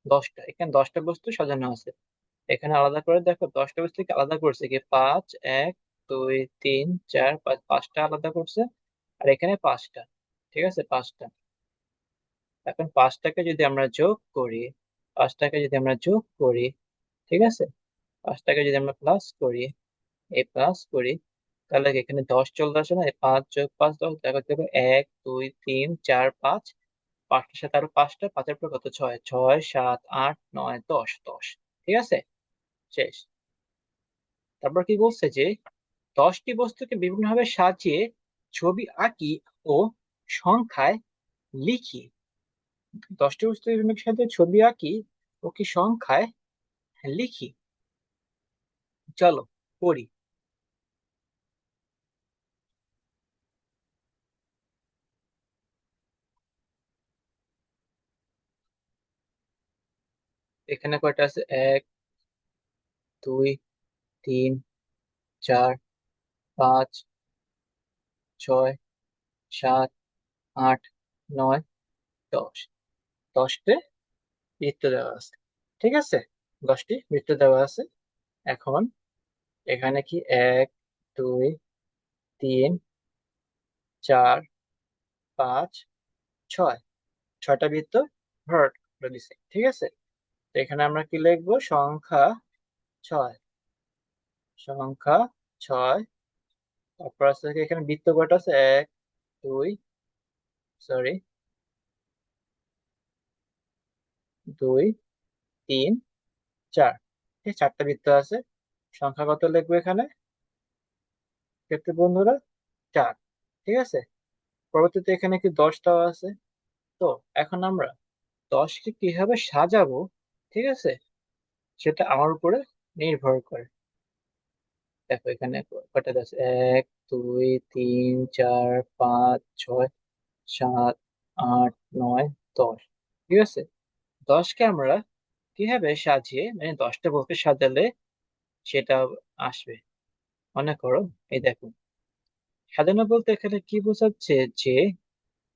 10টা। এখানে 10টা বস্তু সাজানো আছে। এখানে আলাদা করে দেখো, 10টা বস্তুকে আলাদা করছে কি, 5 1 2 3 4 5, 5টা আলাদা করছে। আর এখানে 5টা। ঠিক আছে, 5টা। এখন 5টাকে যদি আমরা যোগ করি, 5টাকে যদি আমরা যোগ করি, ঠিক আছে, 5টাকে যদি আমরা প্লাস করি, এই প্লাস করি, তাহলে এখানে 10 চলে আসে না, 5 যোগ 5 10, দেখো দেখো 1 2 3 4 5, 5টার সাথে আরো 5টা, 5-এর পর কত, 6, 6 7 8 9 10 10। ঠিক আছে, শেষ। তারপর কি বলছে যে 10টি বস্তুকে বিভিন্নভাবে সাজিয়ে ছবি আঁকি ও সংখ্যায় লিখি। 10টি বস্তুকে বিভিন্ন সাজিয়ে ছবি আঁকি ও কি সংখ্যায় লিখি। চলো পড়ি। এখানে কয়টা আছে, 1 2 3 4 5 6 7 8 9 10। 10টে বৃত্ত দেওয়া আছে। ঠিক আছে, 10টি বৃত্ত দেওয়া আছে। এখন এখানে কি, 1 2 3 4 5 6, 6টা বৃত্ত ভরাট করে দিছে। ঠিক আছে, তো এখানে আমরা কি লিখবো, সংখ্যা 6। সংখ্যা 6। তারপর আছে কি, এখানে বৃত্ত কয়টা আছে, 2 সরি 2 3 4। এই 4টা বৃত্ত আছে। সংখ্যা কত লিখবো এখানে ক্ষেত্রে বন্ধুরা, 4। ঠিক আছে, পরবর্তীতে এখানে কি 10টাও আছে। তো এখন আমরা 10কে কিভাবে সাজাবো, ঠিক আছে, সেটা আমার উপরে নির্ভর করে। দেখো এখানে কয়টা আছে, 1 2 3 4 5 6 7 8 9 10। ঠিক আছে, 10কে আমরা কিভাবে সাজিয়ে, মানে 10টা বলকে সাজালে সেটা আসবে। মনে করো, এই দেখো, সাজানো বলতে এখানে কি বোঝাচ্ছে যে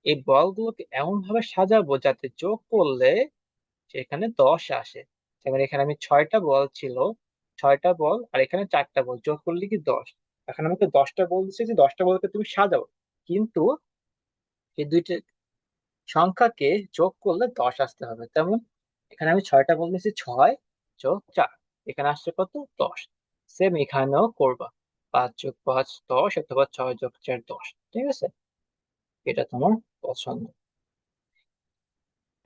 এই বলগুলোকে এমন ভাবে সাজাবো যাতে যোগ করলে সেখানে 10 আসে। যেমন এখানে আমি 6টা বল ছিল, 6টা বল আর এখানে 4টা বল যোগ করলে কি 10। এখন আমাকে 10টা বল দিচ্ছে যে 10টা বলকে তুমি সাজাও, কিন্তু এই দুইটা সংখ্যাকে যোগ করলে 10 আসতে হবে, তেমন এখানে আমি 6টা বলতেছি, 6 যোগ 4, এখানে আসছে কত? 10। সেম এখানেও করবা, 5 যোগ 5 10, অথবা 6 যোগ 4 10। ঠিক আছে, এটা তোমার পছন্দ।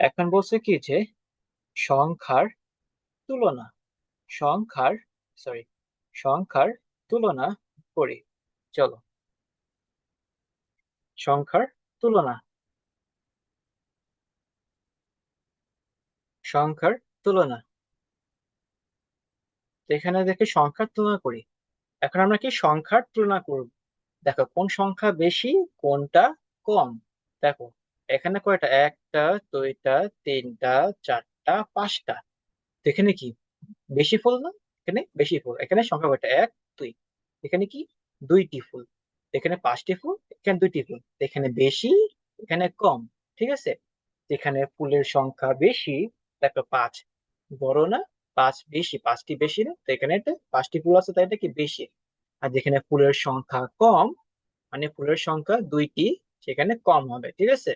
এখন বলছে কি যে সংখ্যার তুলনা, সংখ্যার সরি সংখ্যার তুলনা করি। চলো, সংখ্যার তুলনা, সংখ্যার তুলনা। তো এখানে দেখে সংখ্যার তুলনা করি। এখন আমরা কি সংখ্যার তুলনা করব? দেখো কোন সংখ্যা বেশি, কোনটা কম। দেখো এখানে কয়টা, একটা, দুইটা, তিনটা, চারটা, পাঁচটা। তো এখানে কি বেশি ফুল না? এখানে বেশি ফুল। এখানে সংখ্যা কয়টা, এক, দুই। এখানে কি দুইটি ফুল। এখানে পাঁচটি ফুল, এখানে দুইটি ফুল। এখানে বেশি, এখানে কম। ঠিক আছে, এখানে ফুলের সংখ্যা বেশি। দেখো পাঁচ বড় না? পাঁচ বেশি, পাঁচটি বেশি না? তো এখানে এটা পাঁচটি ফুল আছে, তাই এটা কি বেশি। আর যেখানে ফুলের সংখ্যা কম, মানে ফুলের সংখ্যা দুইটি, সেখানে কম হবে। ঠিক আছে,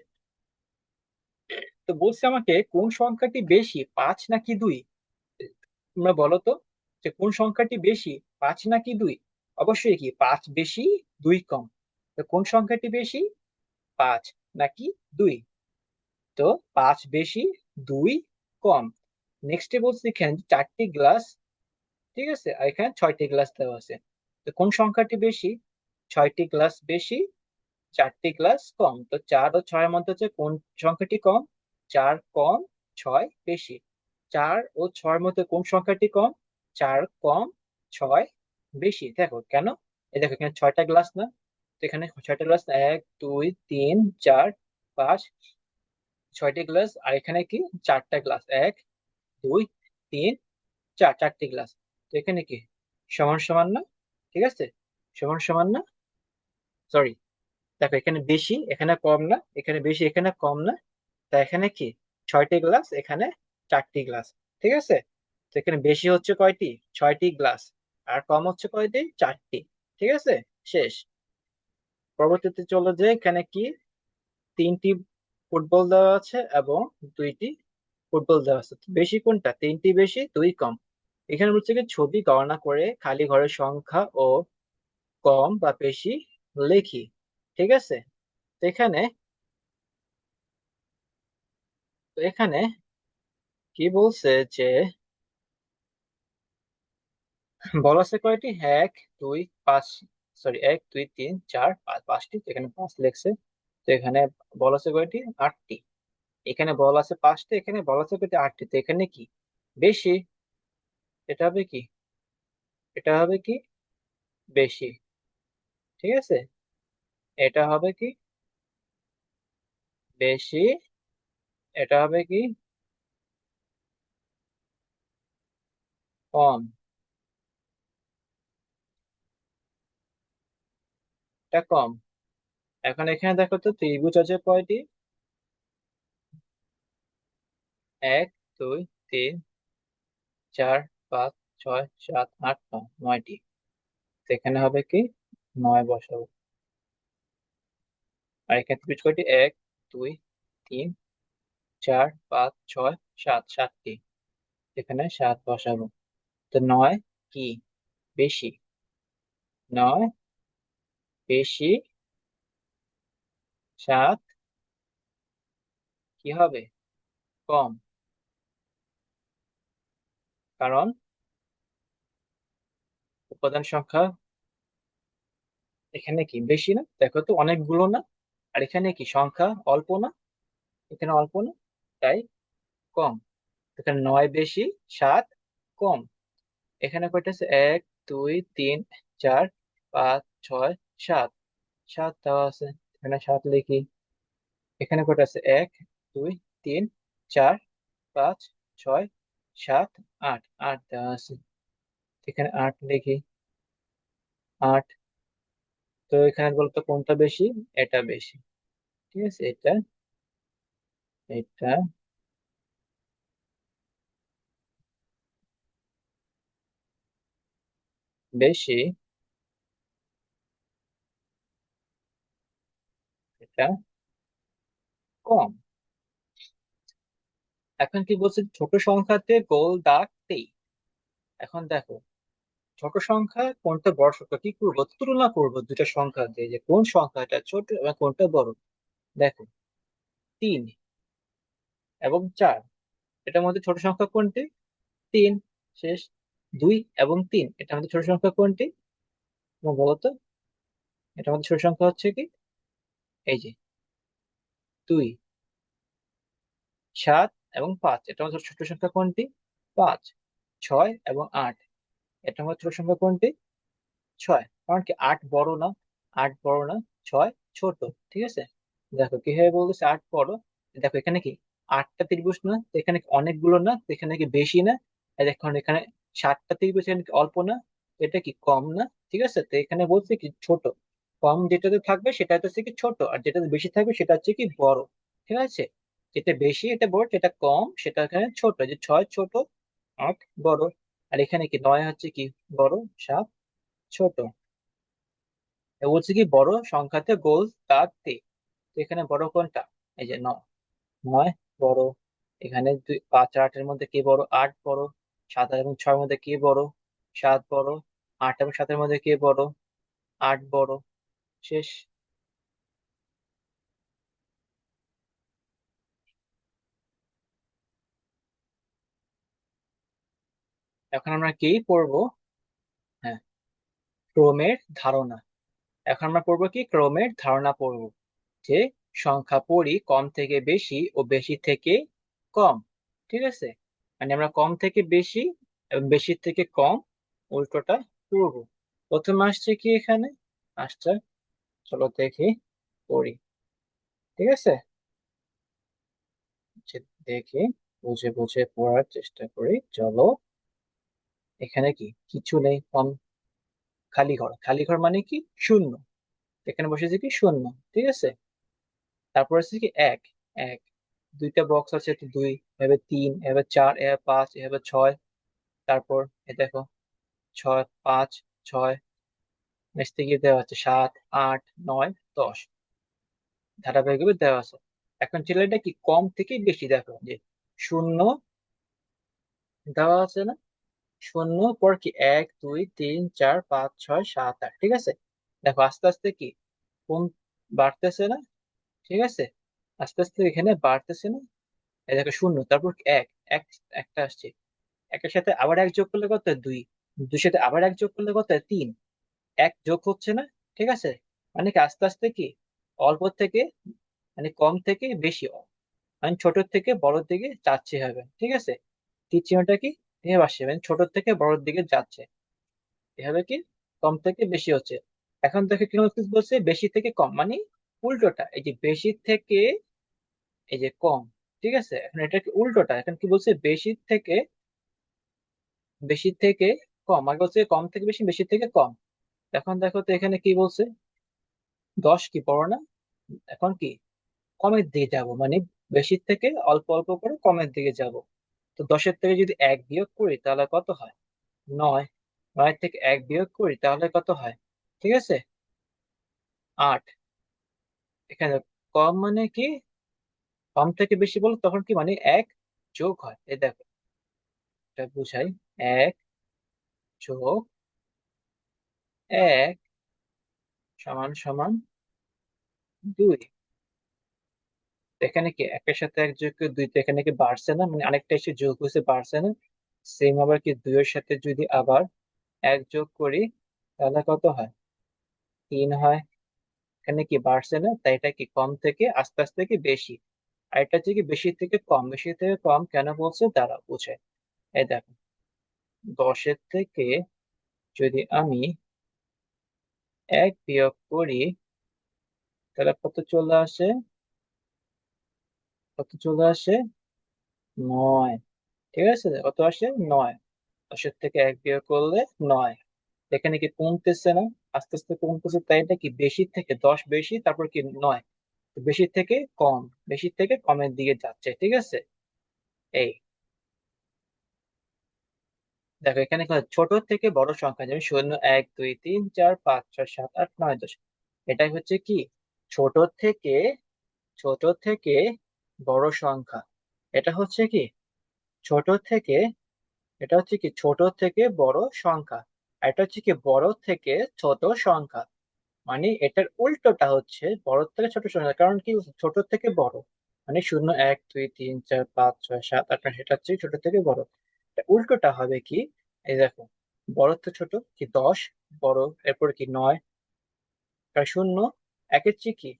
তো বলছে আমাকে কোন সংখ্যাটি বেশি, পাঁচ নাকি দুই? তোমরা বলো তো, যে কোন সংখ্যাটি বেশি, পাঁচ নাকি দুই? অবশ্যই কি পাঁচ বেশি, দুই কম। তো কোন সংখ্যাটি বেশি, পাঁচ নাকি দুই? তো পাঁচ বেশি, দুই কম। নেক্সটে বলছি এখানে চারটি গ্লাস, ঠিক আছে, আর এখানে 6টি গ্লাস দেওয়া আছে। তো কোন সংখ্যাটি বেশি? 6টি গ্লাস বেশি, 4টি গ্লাস কম। তো 4 ও 6-এর মধ্যে হচ্ছে কোন সংখ্যাটি কম? 4 কম, 6 বেশি। 4 ও 6-এর মধ্যে কোন সংখ্যাটি কম? 4 কম, 6 বেশি। দেখো কেন, এই দেখো এখানে 6টা গ্লাস না? তো এখানে 6টা গ্লাস, 1 2 3 4 5, 6টি গ্লাস। আর এখানে কি 4টা গ্লাস, 1 2 3 4, 4টি গ্লাস। তো এখানে কি সমান সমান না? ঠিক আছে, সমান সমান না? সরি, দেখো এখানে বেশি, এখানে কম না? এখানে বেশি, এখানে কম না? তা এখানে কি 6টি গ্লাস, এখানে 4টি গ্লাস। ঠিক আছে, তো এখানে বেশি হচ্ছে কয়টি? 6টি গ্লাস। আর কম হচ্ছে কয়টি? 4টি। ঠিক আছে, শেষ। পরবর্তীতে চলো যে এখানে কি 3টি ফুটবল দেওয়া আছে এবং 2টি ফুটবল দেওয়া আছে। তো বেশি কোনটা? 3টি বেশি, দুই কম। এখানে বলছে কি ছবি গণনা করে খালি ঘরের সংখ্যা ও কম বা বেশি লিখি। ঠিক আছে, তো এখানে কি বলছে যে বল আছে কয়টি, 1 2 5, সরি 1 2 3 4 5, 5টি। তো এখানে পাঁচ লেখছে। তো এখানে বল আছে কয়টি, 8টি। এখানে বল আছে 5টি, এখানে বল আছে কয়টি, 8টি। তো এখানে কি বেশি? এটা হবে কি, এটা হবে কি বেশি। ঠিক আছে, এটা হবে কি বেশি, এটা হবে কি কম, এটা কম। এখন এখানে দেখো তো ত্রিভুজ আছে কয়টি, 1 2 3 4 5 6 7 8 9, 9টি। তো এখানে হবে কি 9 বসাবো। আর এখানে ত্রিভুজ কয়টি, 1 2 3 4 5 6 7, 7টি। এখানে 7 বসাবো। তো 9 কি বেশি, 9 বেশি, 7 কি হবে কম। কারণ উপাদান সংখ্যা এখানে কি বেশি না? দেখো তো অনেকগুলো না? আর এখানে কি সংখ্যা অল্প না? এখানে অল্প না, তাই কম। এখানে 9 বেশি, 7 কম। এখানে কয়টা আছে, 1 2 3 4 5 6 7, 7 দেওয়া আছে। এখানে 7 লিখি। এখানে কয়টা আছে, 1 2 3 4 5 6 7 8, 8 দেওয়া আছে। এখানে 8 লিখি, 8। তো এখানে বলতো কোনটা বেশি? এটা বেশি। ঠিক আছে, এটা এটা বেশি, এটা কম। এখন কি বলছে, ছোট সংখ্যাতে গোল দাগ দেই। এখন দেখো, ছোট সংখ্যা কোনটা বড় সংখ্যা কি করবো, তুলনা করবো দুটা সংখ্যা দিয়ে যে কোন সংখ্যাটা ছোট এবং কোনটা বড়। দেখো, 3 এবং 4, এটার মধ্যে ছোট সংখ্যা কোনটি? 3। শেষ। 2 এবং 3, এটার মধ্যে ছোট সংখ্যা কোনটি? তোমরা বলো তো। এটার মধ্যে ছোট সংখ্যা হচ্ছে কি, এই যে 2। 7 এবং 5, এটার মধ্যে ছোট সংখ্যা কোনটি? 5। 6 এবং 8, এটার মধ্যে ছোট সংখ্যা কোনটি? 6। কারণ কি, 8 বড় না? 8 বড় না, 6 ছোট। ঠিক আছে। দেখো কিভাবে বলতেছে 8 বড়। দেখো এখানে কি 8টা ত্রিভুজ না, তো এখানে কি অনেকগুলো না, তো এখানে কি বেশি না? আর দেখুন এখানে 7টা ত্রিভুজ, এখানে কি অল্প না? এটা কি কম না? ঠিক আছে, তো এখানে বলছে কি ছোট। কম যেটাতে থাকবে সেটা হচ্ছে কি ছোট, আর যেটাতে বেশি থাকবে সেটা হচ্ছে কি বড়। ঠিক আছে। যেটা বেশি এটা বড়, যেটা কম সেটা এখানে ছোট। যে 6 ছোট, 8 বড়। আর এখানে কি 9 হচ্ছে কি বড়, 7 ছোট। এ বলছে কি বড় সংখ্যাতে গোল দাগ দে। তো এখানে বড় কোনটা? এই যে 9। 9 বড়। এখানে 5 আর 8-এর মধ্যে কে বড়? 8 বড়। 7 এবং 6-এর মধ্যে কে বড়? 7 বড়। 8 এবং 7-এর মধ্যে কে বড়? 8 বড়। শেষ। এখন আমরা কি পড়বো? হ্যাঁ, ক্রমের ধারণা। এখন আমরা পড়বো কি, ক্রমের ধারণা পড়বো। যে সংখ্যা পড়ি কম থেকে বেশি ও বেশি থেকে কম। ঠিক আছে। মানে আমরা কম থেকে বেশি এবং বেশি থেকে কম উল্টোটা পড়বো। প্রথমে আসছে কি এখানে, আসছে, চলো দেখি, পড়ি। ঠিক আছে। যে দেখি, বুঝে বুঝে পড়ার চেষ্টা করি, চলো। এখানে কি কিছু নেই, কম, খালি ঘর। খালি ঘর মানে কি শূন্য। এখানে বসেছে কি শূন্য। ঠিক আছে। তারপর আছে কি এক। এক, দুইটা বক্স আছে, তো 2, এভাবে 3, এভাবে 4, এভাবে 5, এভাবে 6। তারপর এ দেখো, 6, 5, 6, নিচ থেকে দেওয়া আছে 7, 8, 9, 10, ধারাবাহিকভাবে দেওয়া আছে। এখন ছেলে এটা কি কম থেকে বেশি, দেখো যে শূন্য দেওয়া আছে না, শূন্য পর কি 1, 2, 3, 4, 5, 6, 7, 8। ঠিক আছে। দেখো আস্তে আস্তে কি কোন বাড়তেছে না? ঠিক আছে। আস্তে আস্তে এখানে বাড়তেছে না? এই দেখো শূন্য, তারপর এক। এক, একটা আসছে। একের সাথে আবার এক যোগ করলে কত হয়? 2। 2 সাথে আবার এক যোগ করলে কত হয়? 3। এক যোগ হচ্ছে না? ঠিক আছে। মানে কি আস্তে আস্তে কি অল্প থেকে, মানে কম থেকে বেশি, মানে ছোট থেকে বড়র দিকে যাচ্ছে হবে। ঠিক আছে। তীর চিহ্নটা কি এভাবে আসছে, মানে ছোট থেকে বড়র দিকে যাচ্ছে। এভাবে কি কম থেকে বেশি হচ্ছে। এখন দেখে কি বলছে, বেশি থেকে কম, মানে উল্টোটা। এই যে বেশি থেকে, এই যে কম। ঠিক আছে। এখন এটা কি উল্টোটা, এখন কি বলছে, বেশি থেকে কম। আগে বলছে কম থেকে বেশি, বেশি থেকে কম। এখন দেখো তো এখানে কি বলছে, 10 কি বড় না? এখন কি কমের দিকে যাব, মানে বেশির থেকে অল্প অল্প করে কমের দিকে যাব। তো 10-এর থেকে যদি 1 বিয়োগ করি তাহলে কত হয়? 9। 9-এর থেকে 1 বিয়োগ করি তাহলে কত হয়? ঠিক আছে, 8। এখানে কম মানে কি, কম থেকে বেশি বলো তখন কি মানে 1 যোগ হয়। এই দেখো, এটা বুঝাই। 1 যোগ 1 সমান সমান 2। এখানে কি একের সাথে এক যোগ করে 2, তো এখানে কি বাড়ছে না, মানে আরেকটা এসে যোগ হয়েছে, বাড়ছে না? সেম আবার কি 2 এর সাথে যদি আবার 1 যোগ করি তাহলে কত হয়? 3 হয়। এখানে কি বাড়ছে না, তাই এটা কি কম থেকে আস্তে আস্তে কি বেশি। আর এটা হচ্ছে কি বেশি থেকে কম। বেশি থেকে কম কেন বলছে দাঁড়া বুঝে। এই দেখো, 10-এর থেকে যদি আমি 1 বিয়োগ করি তাহলে কত চলে আসে? কত চলে আসে? 9। ঠিক আছে, কত আসে? 9। 10-এর থেকে 1 বিয়োগ করলে 9। এখানে কি কমতেছে না? আস্তে আস্তে কমতেছে, তাই এটা কি বেশি থেকে 10 বেশি, তারপর কি 9। তো বেশি থেকে কম, বেশি থেকে কমের দিকে যাচ্ছে। ঠিক আছে। এই দেখো এখানে কি হয়? ছোট থেকে বড় সংখ্যা, যেমন 0, 1, 2, 3, 4, 5, 6, 7, 8, 9, 10, এটাই হচ্ছে কি ছোট থেকে, ছোট থেকে বড় সংখ্যা। এটা হচ্ছে কি ছোট থেকে, এটা হচ্ছে কি ছোট থেকে বড় সংখ্যা, আর এটা হচ্ছে কি বড় থেকে ছোট সংখ্যা। মানে এটার উল্টোটা হচ্ছে বড় থেকে ছোট সংখ্যা, কারণ কি ছোট থেকে বড়, মানে 0 1 2 3 4 5 6 7 8 9, সেটা হচ্ছে ছোট থেকে বড়। এটা উল্টোটা হবে কি, এই দেখো, বড় থেকে ছোট কি 10, বড়, এরপর কি 9, আর 0 1-এর চেয়ে কি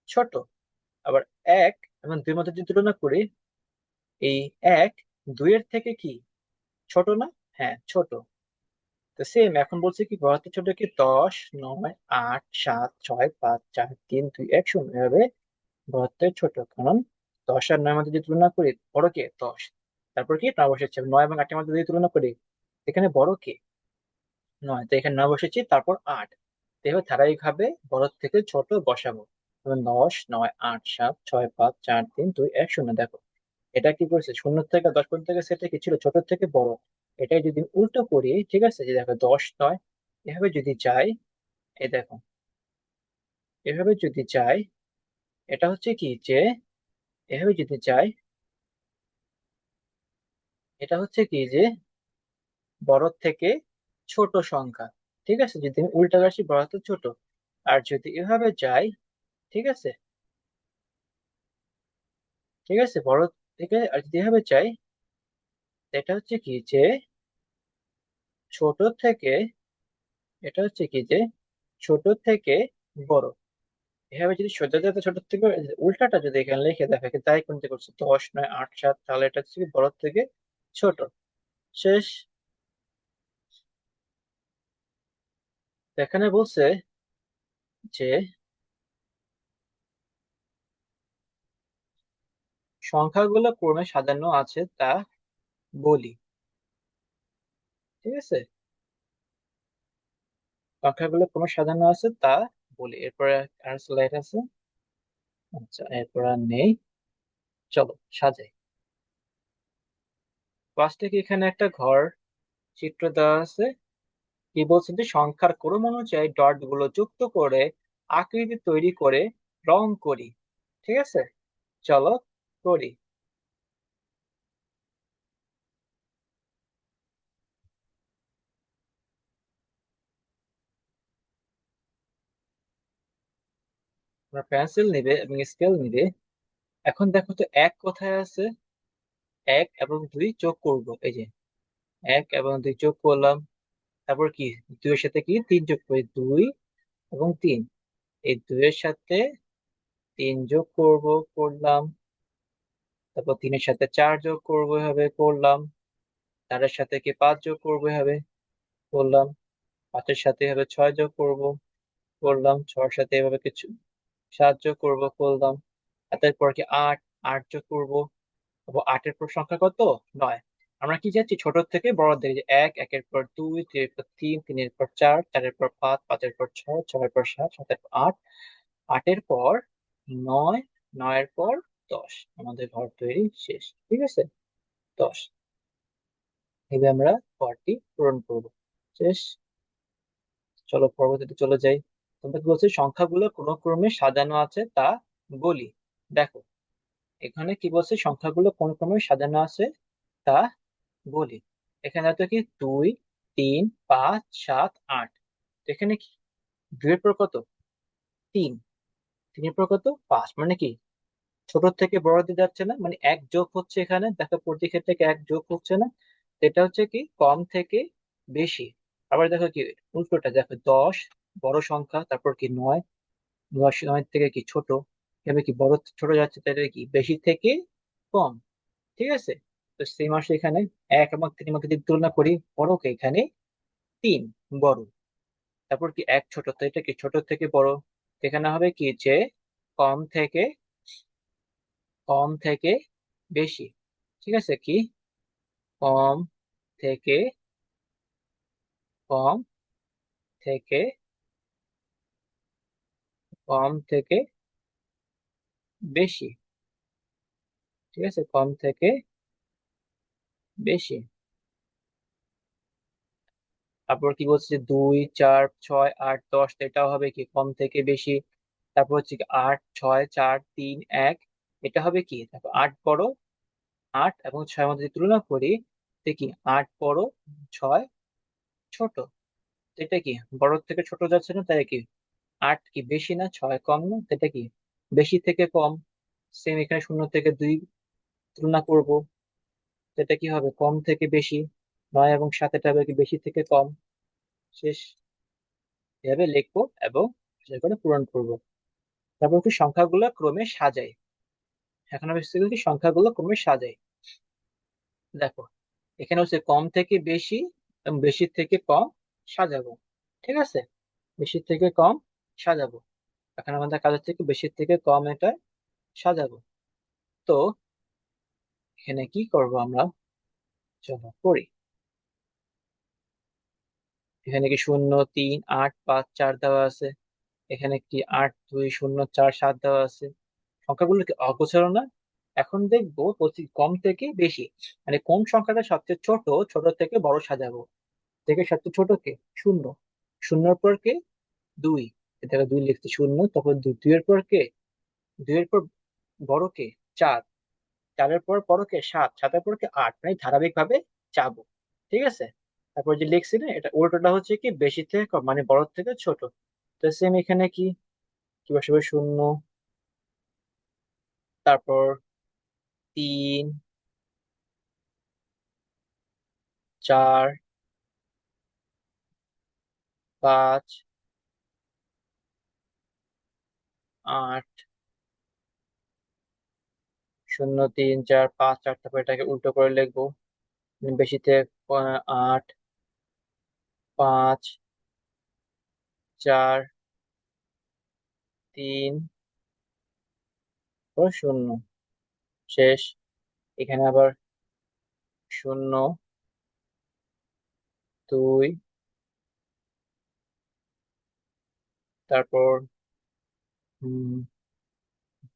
ছোট। আবার 1 এবং 2-এর মধ্যে যদি তুলনা করি, এই 1 2-এর থেকে কি ছোট না? হ্যাঁ, ছোট। তো সেম এখন বলছে কি বড় থেকে ছোট কি 10 9 8 7 6 5 4 3 2 1 0 এভাবে বড় থেকে ছোট, কারণ 10 আর 9-এর মধ্যে যদি তুলনা করি, বড় কে 10, তারপর কি 9 বসেছে, 9 এবং 8-এর মধ্যে যদি তুলনা করি, এখানে বড় কে 9, তো এখানে 9 বসেছি, তারপর 8। এভাবে ধারাবাহিক ভাবে বড় থেকে ছোট বসাবো। যেমন 10 9 8 7 6 5 4 3 2 1 0। দেখো এটা কি করছে, 0 থেকে 10 পর্যন্ত থেকে সেটা কি ছিল ছোট থেকে বড়। এটাই যদি উল্টো করি, ঠিক আছে, যে দেখো 10 9, এভাবে যদি যাই, এই দেখো এভাবে যদি যাই, এটা হচ্ছে কি যে এভাবে যদি যাই, এটা হচ্ছে কি যে বড় থেকে ছোট সংখ্যা। ঠিক আছে, যদি আমি উল্টা রাশি বড় থেকে ছোট, আর যদি এভাবে যাই, ঠিক আছে, ঠিক আছে, বড় থেকে, আর যদি এভাবে চাই, এটা হচ্ছে কি যে ছোট থেকে, এটা হচ্ছে কি যে ছোট থেকে বড়। এভাবে যদি সোজা যাতে ছোট থেকে, উল্টাটা যদি এখানে লিখে দেখে তাই কোনটা করছে 10 9 8 7, তাহলে এটা হচ্ছে কি বড় থেকে ছোট। শেষ। তো এখানে বলছে যে সংখ্যাগুলো ক্রমে সাজানো আছে তা বলি। ঠিক আছে, সংখ্যাগুলো ক্রমে সাজানো আছে তা বলি, এরপরে আর স্লাইড আছে। আচ্ছা, এরপর আর নেই, চলো সাজাই। ফার্স্টে কি এখানে একটা ঘর চিত্র দেওয়া আছে। কি বলছে যে সংখ্যার ক্রম অনুযায়ী ডট গুলো যুক্ত করে আকৃতি তৈরি করে রং করি। ঠিক আছে, চলো করি। আমরা পেন্সিল নিবে এবং স্কেল নিবে। এখন দেখো তো এক কোথায় আছে, 1 এবং 2 যোগ করব, এই যে 1 এবং 2 যোগ করলাম। তারপর কি 2-এর সাথে কি 3 যোগ করি, 2 এবং 3। এই 2-এর সাথে 3 যোগ করব, করলাম। তারপর 3-এর সাথে 4 যোগ করবো, এভাবে করলাম। 4-এর সাথে কি 5 যোগ করবো, এভাবে করলাম। 5-এর সাথে এভাবে 6 যোগ করব, করলাম। 6-এর সাথে এভাবে কিছু 7 যোগ করব, করলাম। আর তারপর কি 8 যোগ করব। তারপর 8-এর পর সংখ্যা কত, 9। আমরা কি যাচ্ছি ছোট থেকে বড় দিকে, যে 1 1-এর পর 2 2-এর পর 3 3-এর পর 4 4-এর পর 5 5-এর পর 6 6-এর পর 7 7-এর পর 8 8-এর পর 9 9-এর পর 10। আমাদের ঘর তৈরি শেষ। ঠিক আছে, 10। এভাবে আমরা ঘরটি পূরণ করব। শেষ। চলো পরবর্তীতে চলে যাই। তোমাকে বলছে সংখ্যাগুলো কোন ক্রমে সাজানো আছে তা বলি। দেখো এখানে কি বলছে, সংখ্যাগুলো কোন ক্রমে সাজানো আছে তা বলি। এখানে তো কি 2 3 5 7 8। এখানে কি 2-এর পর কত 3, 3-এর পর কত 5, মানে কি ছোট থেকে বড় দিকে যাচ্ছে না, মানে এক যোগ হচ্ছে এখানে, দেখো প্রতি ক্ষেত্রে কি এক যোগ হচ্ছে না। এটা হচ্ছে কি কম থেকে বেশি। আবার দেখো কি উল্টোটা, দেখো 10 বড় সংখ্যা, তারপর কি 9, 9 থেকে কি ছোট, এভাবে কি বড় ছোট যাচ্ছে, তাহলে কি বেশি থেকে কম। ঠিক আছে, তো সেম আসলে এখানে 1 এবং 3 মধ্যে যদি তুলনা করি, বড় কে এখানে 3 বড়। তারপর কি এক ছোট, তো এটা কি ছোট থেকে বড়। এখানে হবে কি যে কম থেকে, কম থেকে বেশি। ঠিক আছে, কি কম থেকে, কম থেকে, কম থেকে বেশি। ঠিক আছে, কম থেকে বেশি। তারপর কি বলছে 2 4 6 8 10, এটাও হবে কি কম থেকে বেশি। তারপর হচ্ছে কি 8 6 4 3 1, এটা হবে কি, দেখো 8 বড়, 8 এবং 6 মধ্যে যদি তুলনা করি, দেখি 8 বড়, 6 ছোট। তো এটা কি বড় থেকে ছোট যাচ্ছে না, তাই কি 8 কি বেশি না, 6 কম না, তো এটা কি বেশি থেকে কম। সেম এখানে 0 থেকে 2 তুলনা করব, তো এটা কি হবে কম থেকে বেশি। 9 এবং 7 এটা হবে কি বেশি থেকে কম। শেষ। এভাবে লিখবো এবং সেটা করে পূরণ করব। তারপর কি সংখ্যাগুলো ক্রমে সাজাই। এখন আমি কি সংখ্যাগুলো ক্রমে সাজাই। দেখো এখানে হচ্ছে কম থেকে বেশি এবং বেশি থেকে কম সাজাবো। ঠিক আছে, বেশি থেকে কম সাজাবো। এখন আমাদের কাজ হচ্ছে কি বেশি থেকে কম এটা সাজাবো। তো এখানে কি করব আমরা, চলো করি। এখানে কি 0 3 8 5 4 দেওয়া আছে। এখানে কি 8 2 0 4 7 দেওয়া আছে। সংখ্যাগুলো কি অগোছালো না? এখন দেখবো কম থেকে বেশি, মানে কোন সংখ্যাটা সবচেয়ে ছোট, ছোট থেকে বড় সাজাবো। থেকে সবচেয়ে ছোট কে 0, 0-এর পর কে 2, এটা 2 লিখছি 0, তারপর 2, 2-এর পর কে 2-এর পর বড় কে 4, 4-এর পর বড় কে 7, 7-এর পর কে 8, মানে ধারাবাহিক ভাবে যাবো। ঠিক আছে, তারপর যে লিখছি না এটা উল্টোটা হচ্ছে কি বেশি থেকে কম, মানে বড় থেকে ছোট। তো সেম এখানে কি কি বসাবো, 0, তারপর 3, 4, 5, 8, 0 3 4 5 4, তারপর এটাকে উল্টো করে লিখবো। বেশিতে 8 5 4 3 ও 0। শেষ। এখানে আবার 0 2, তারপর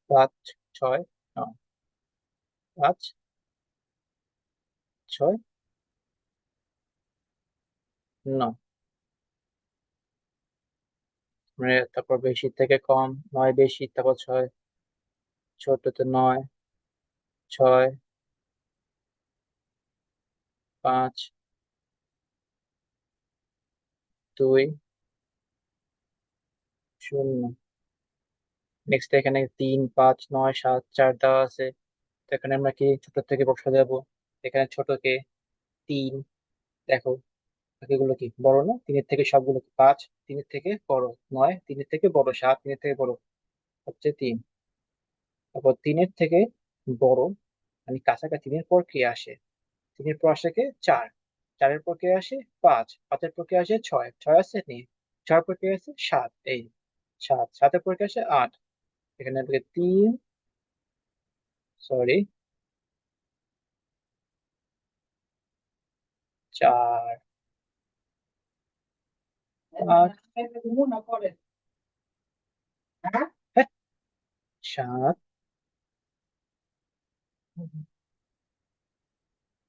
5 6 9, 5 6 9, মানে তারপর বেশি থেকে কম 9 বেশি, তারপর 6 ছোটতে 9, 6 5 2 0। নেক্সট এখানে 3 5 9 7 4 দেওয়া আছে। তো এখানে আমরা কি ছোট থেকে বড় সাজাবো। এখানে ছোটকে 3, দেখো বাকিগুলো কি বড় না, 3-এর থেকে সবগুলো কি 5, 3-এর থেকে বড় 9, 3-এর থেকে বড় 7, 3-এর থেকে বড় হচ্ছে 3। তারপর 3-এর থেকে বড় মানে কাছাকাছি 3-এর পর কে আসে, 3-এর পর আসে কে 4, 4-এর পর কে আসে 5, 5-এর পর কে আসে 6, 6 আসে নেই, 6-এর পর কে আসে 7, এই 7, 7-এর পর কে আসে 8। এখানে থেকে 3, সরি 4 8, 7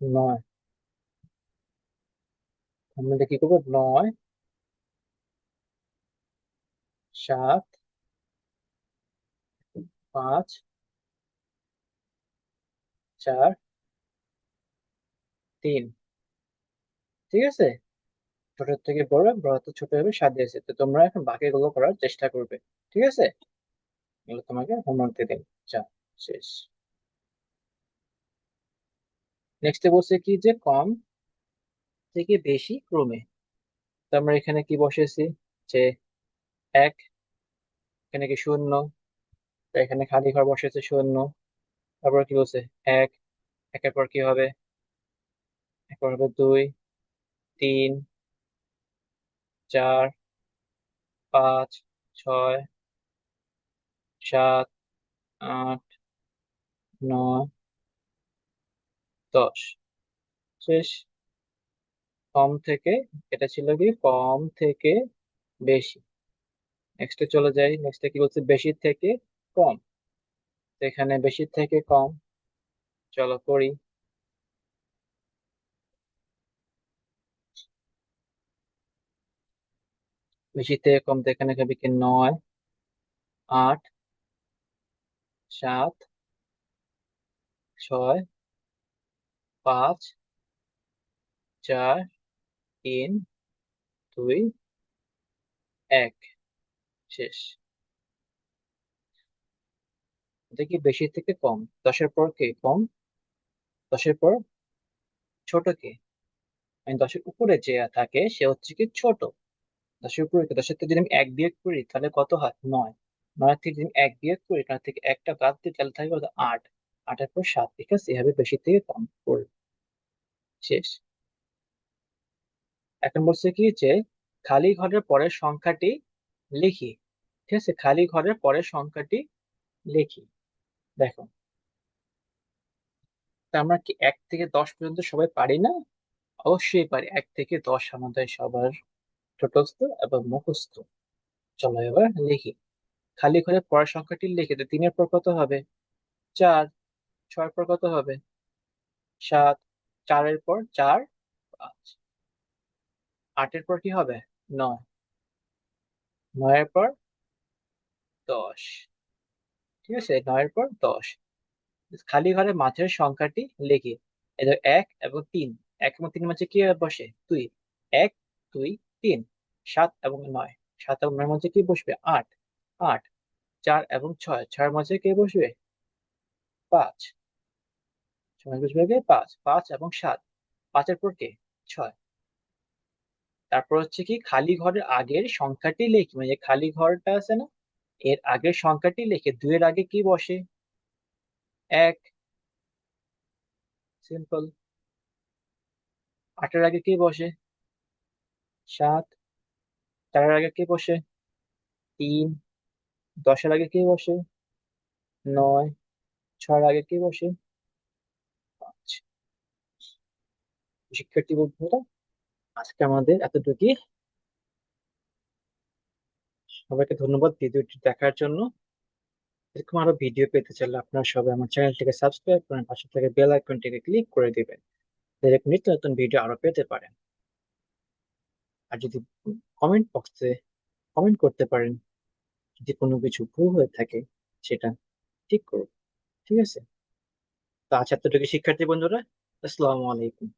9। আমরা এটা কি করবো, 9 7 5 4 3। ঠিক আছে, ছোট থেকে বড়, বড় থেকে ছোট হবে সাজিয়েছে। তো তোমরা এখন বাকিগুলো করার চেষ্টা করবে। ঠিক আছে, এগুলো তোমাকে হোমওয়ার্ক দিয়ে দিন। যা, শেষ। নেক্সটে বলছে কি যে কম থেকে বেশি ক্রমে। তো আমরা এখানে কি বসেছি যে 1, এখানে কি 0, তো এখানে খালি ঘর বসেছে 0। তারপর কি বলছে 1, 1-এর পর কি হবে, এরপর হবে 2 3 4 5 6 7 8 9 10। শেষ। কম থেকে, এটা ছিল কি কম থেকে বেশি। নেক্সটে চলে যাই, নেক্সটে কি বলছে বেশি থেকে কম। তো এখানে বেশি থেকে কম, চলো করি। বেশি থেকে কম, তো এখানে হবে কি 9 8 7 ছয়, পাঁচ, চার, তিন, দুই, এক। শেষ। এটা কি বেশি থেকে কম? 10-এর পর কে কম? 10-এর পর ছোট কে? মানে 10-এর উপরে যে থাকে সে হচ্ছে কি ছোট। 10-এর উপরে কে? 10-এর থেকে যদি আমি এক বিয়োগ করি তাহলে কত হয়? 9। 9 থেকে যদি আমি এক বিয়োগ করি, 9 থেকে একটা বাদ দিই তাহলে থাকবে কত? 8। 8-এর পর 7। ঠিক আছে, এভাবে বেশি থেকে কম করবে। শেষ। এখন বলছে কি যে খালি ঘরের পরের সংখ্যাটি লিখি। ঠিক আছে, খালি ঘরের পরের সংখ্যাটি লিখি। দেখো, তা আমরা কি 1 থেকে 10 পর্যন্ত সবাই পারি না? অবশ্যই পারি। 1 থেকে 10 আমাদের সবার ছোটস্থ এবং মুখস্থ। চলো এবার লিখি। খালি ঘরে পরের সংখ্যাটি লিখে তো 3-এর পর কত হবে? 4। 6-এর পর কত হবে? 7। 4-এর পর 4, 5। 8-এর পর কি হবে? 9। 9-এর পর 10। ঠিক আছে, 9-এর পর 10। খালি ঘরে মাঝের সংখ্যাটি লিখি। এই যে 1 এবং 3। 1 এবং 3 মাঝে কি বসে? 2। 1, 2, 3। 7 এবং 9। 7 এবং 9 মাঝে কি বসবে? 8। 8। 4 এবং 6। 6-এর মাঝে কে বসবে? 5। 6 বসবে কে? 5। 5 এবং 7। 5-এর পর কে? 6। তারপর হচ্ছে কি খালি ঘরের আগের সংখ্যাটি লিখি, মানে যে খালি ঘরটা আছে না, এর আগের সংখ্যাটি লিখে 2-এর আগে কি বসে? 1। সিম্পল। 8-এর আগে কি বসে? 7। 4-এর আগে কি বসে? 3। 10-এর আগে কি বসে? 9। 6-এর আগে কি বসে? 5। শিক্ষার্থী বন্ধুরা, আজকে আমাদের এতটুকুই। সবাইকে ধন্যবাদ ভিডিওটি দেখার জন্য। এরকম আরো ভিডিও পেতে চাইলে আপনারা সবাই আমার চ্যানেলটিকে সাবস্ক্রাইব করেন, পাশে থেকে বেল আইকনটিকে ক্লিক করে দিবেন, এরকম নিত্য নতুন ভিডিও আরো পেতে পারেন। আর যদি কমেন্ট বক্সে কমেন্ট করতে পারেন, যদি কোনো কিছু ভুল হয়ে থাকে সেটা ঠিক করুন। ঠিক আছে, তো আজ এতটুকু শিক্ষার্থী বন্ধুরা। আসসালামু আলাইকুম।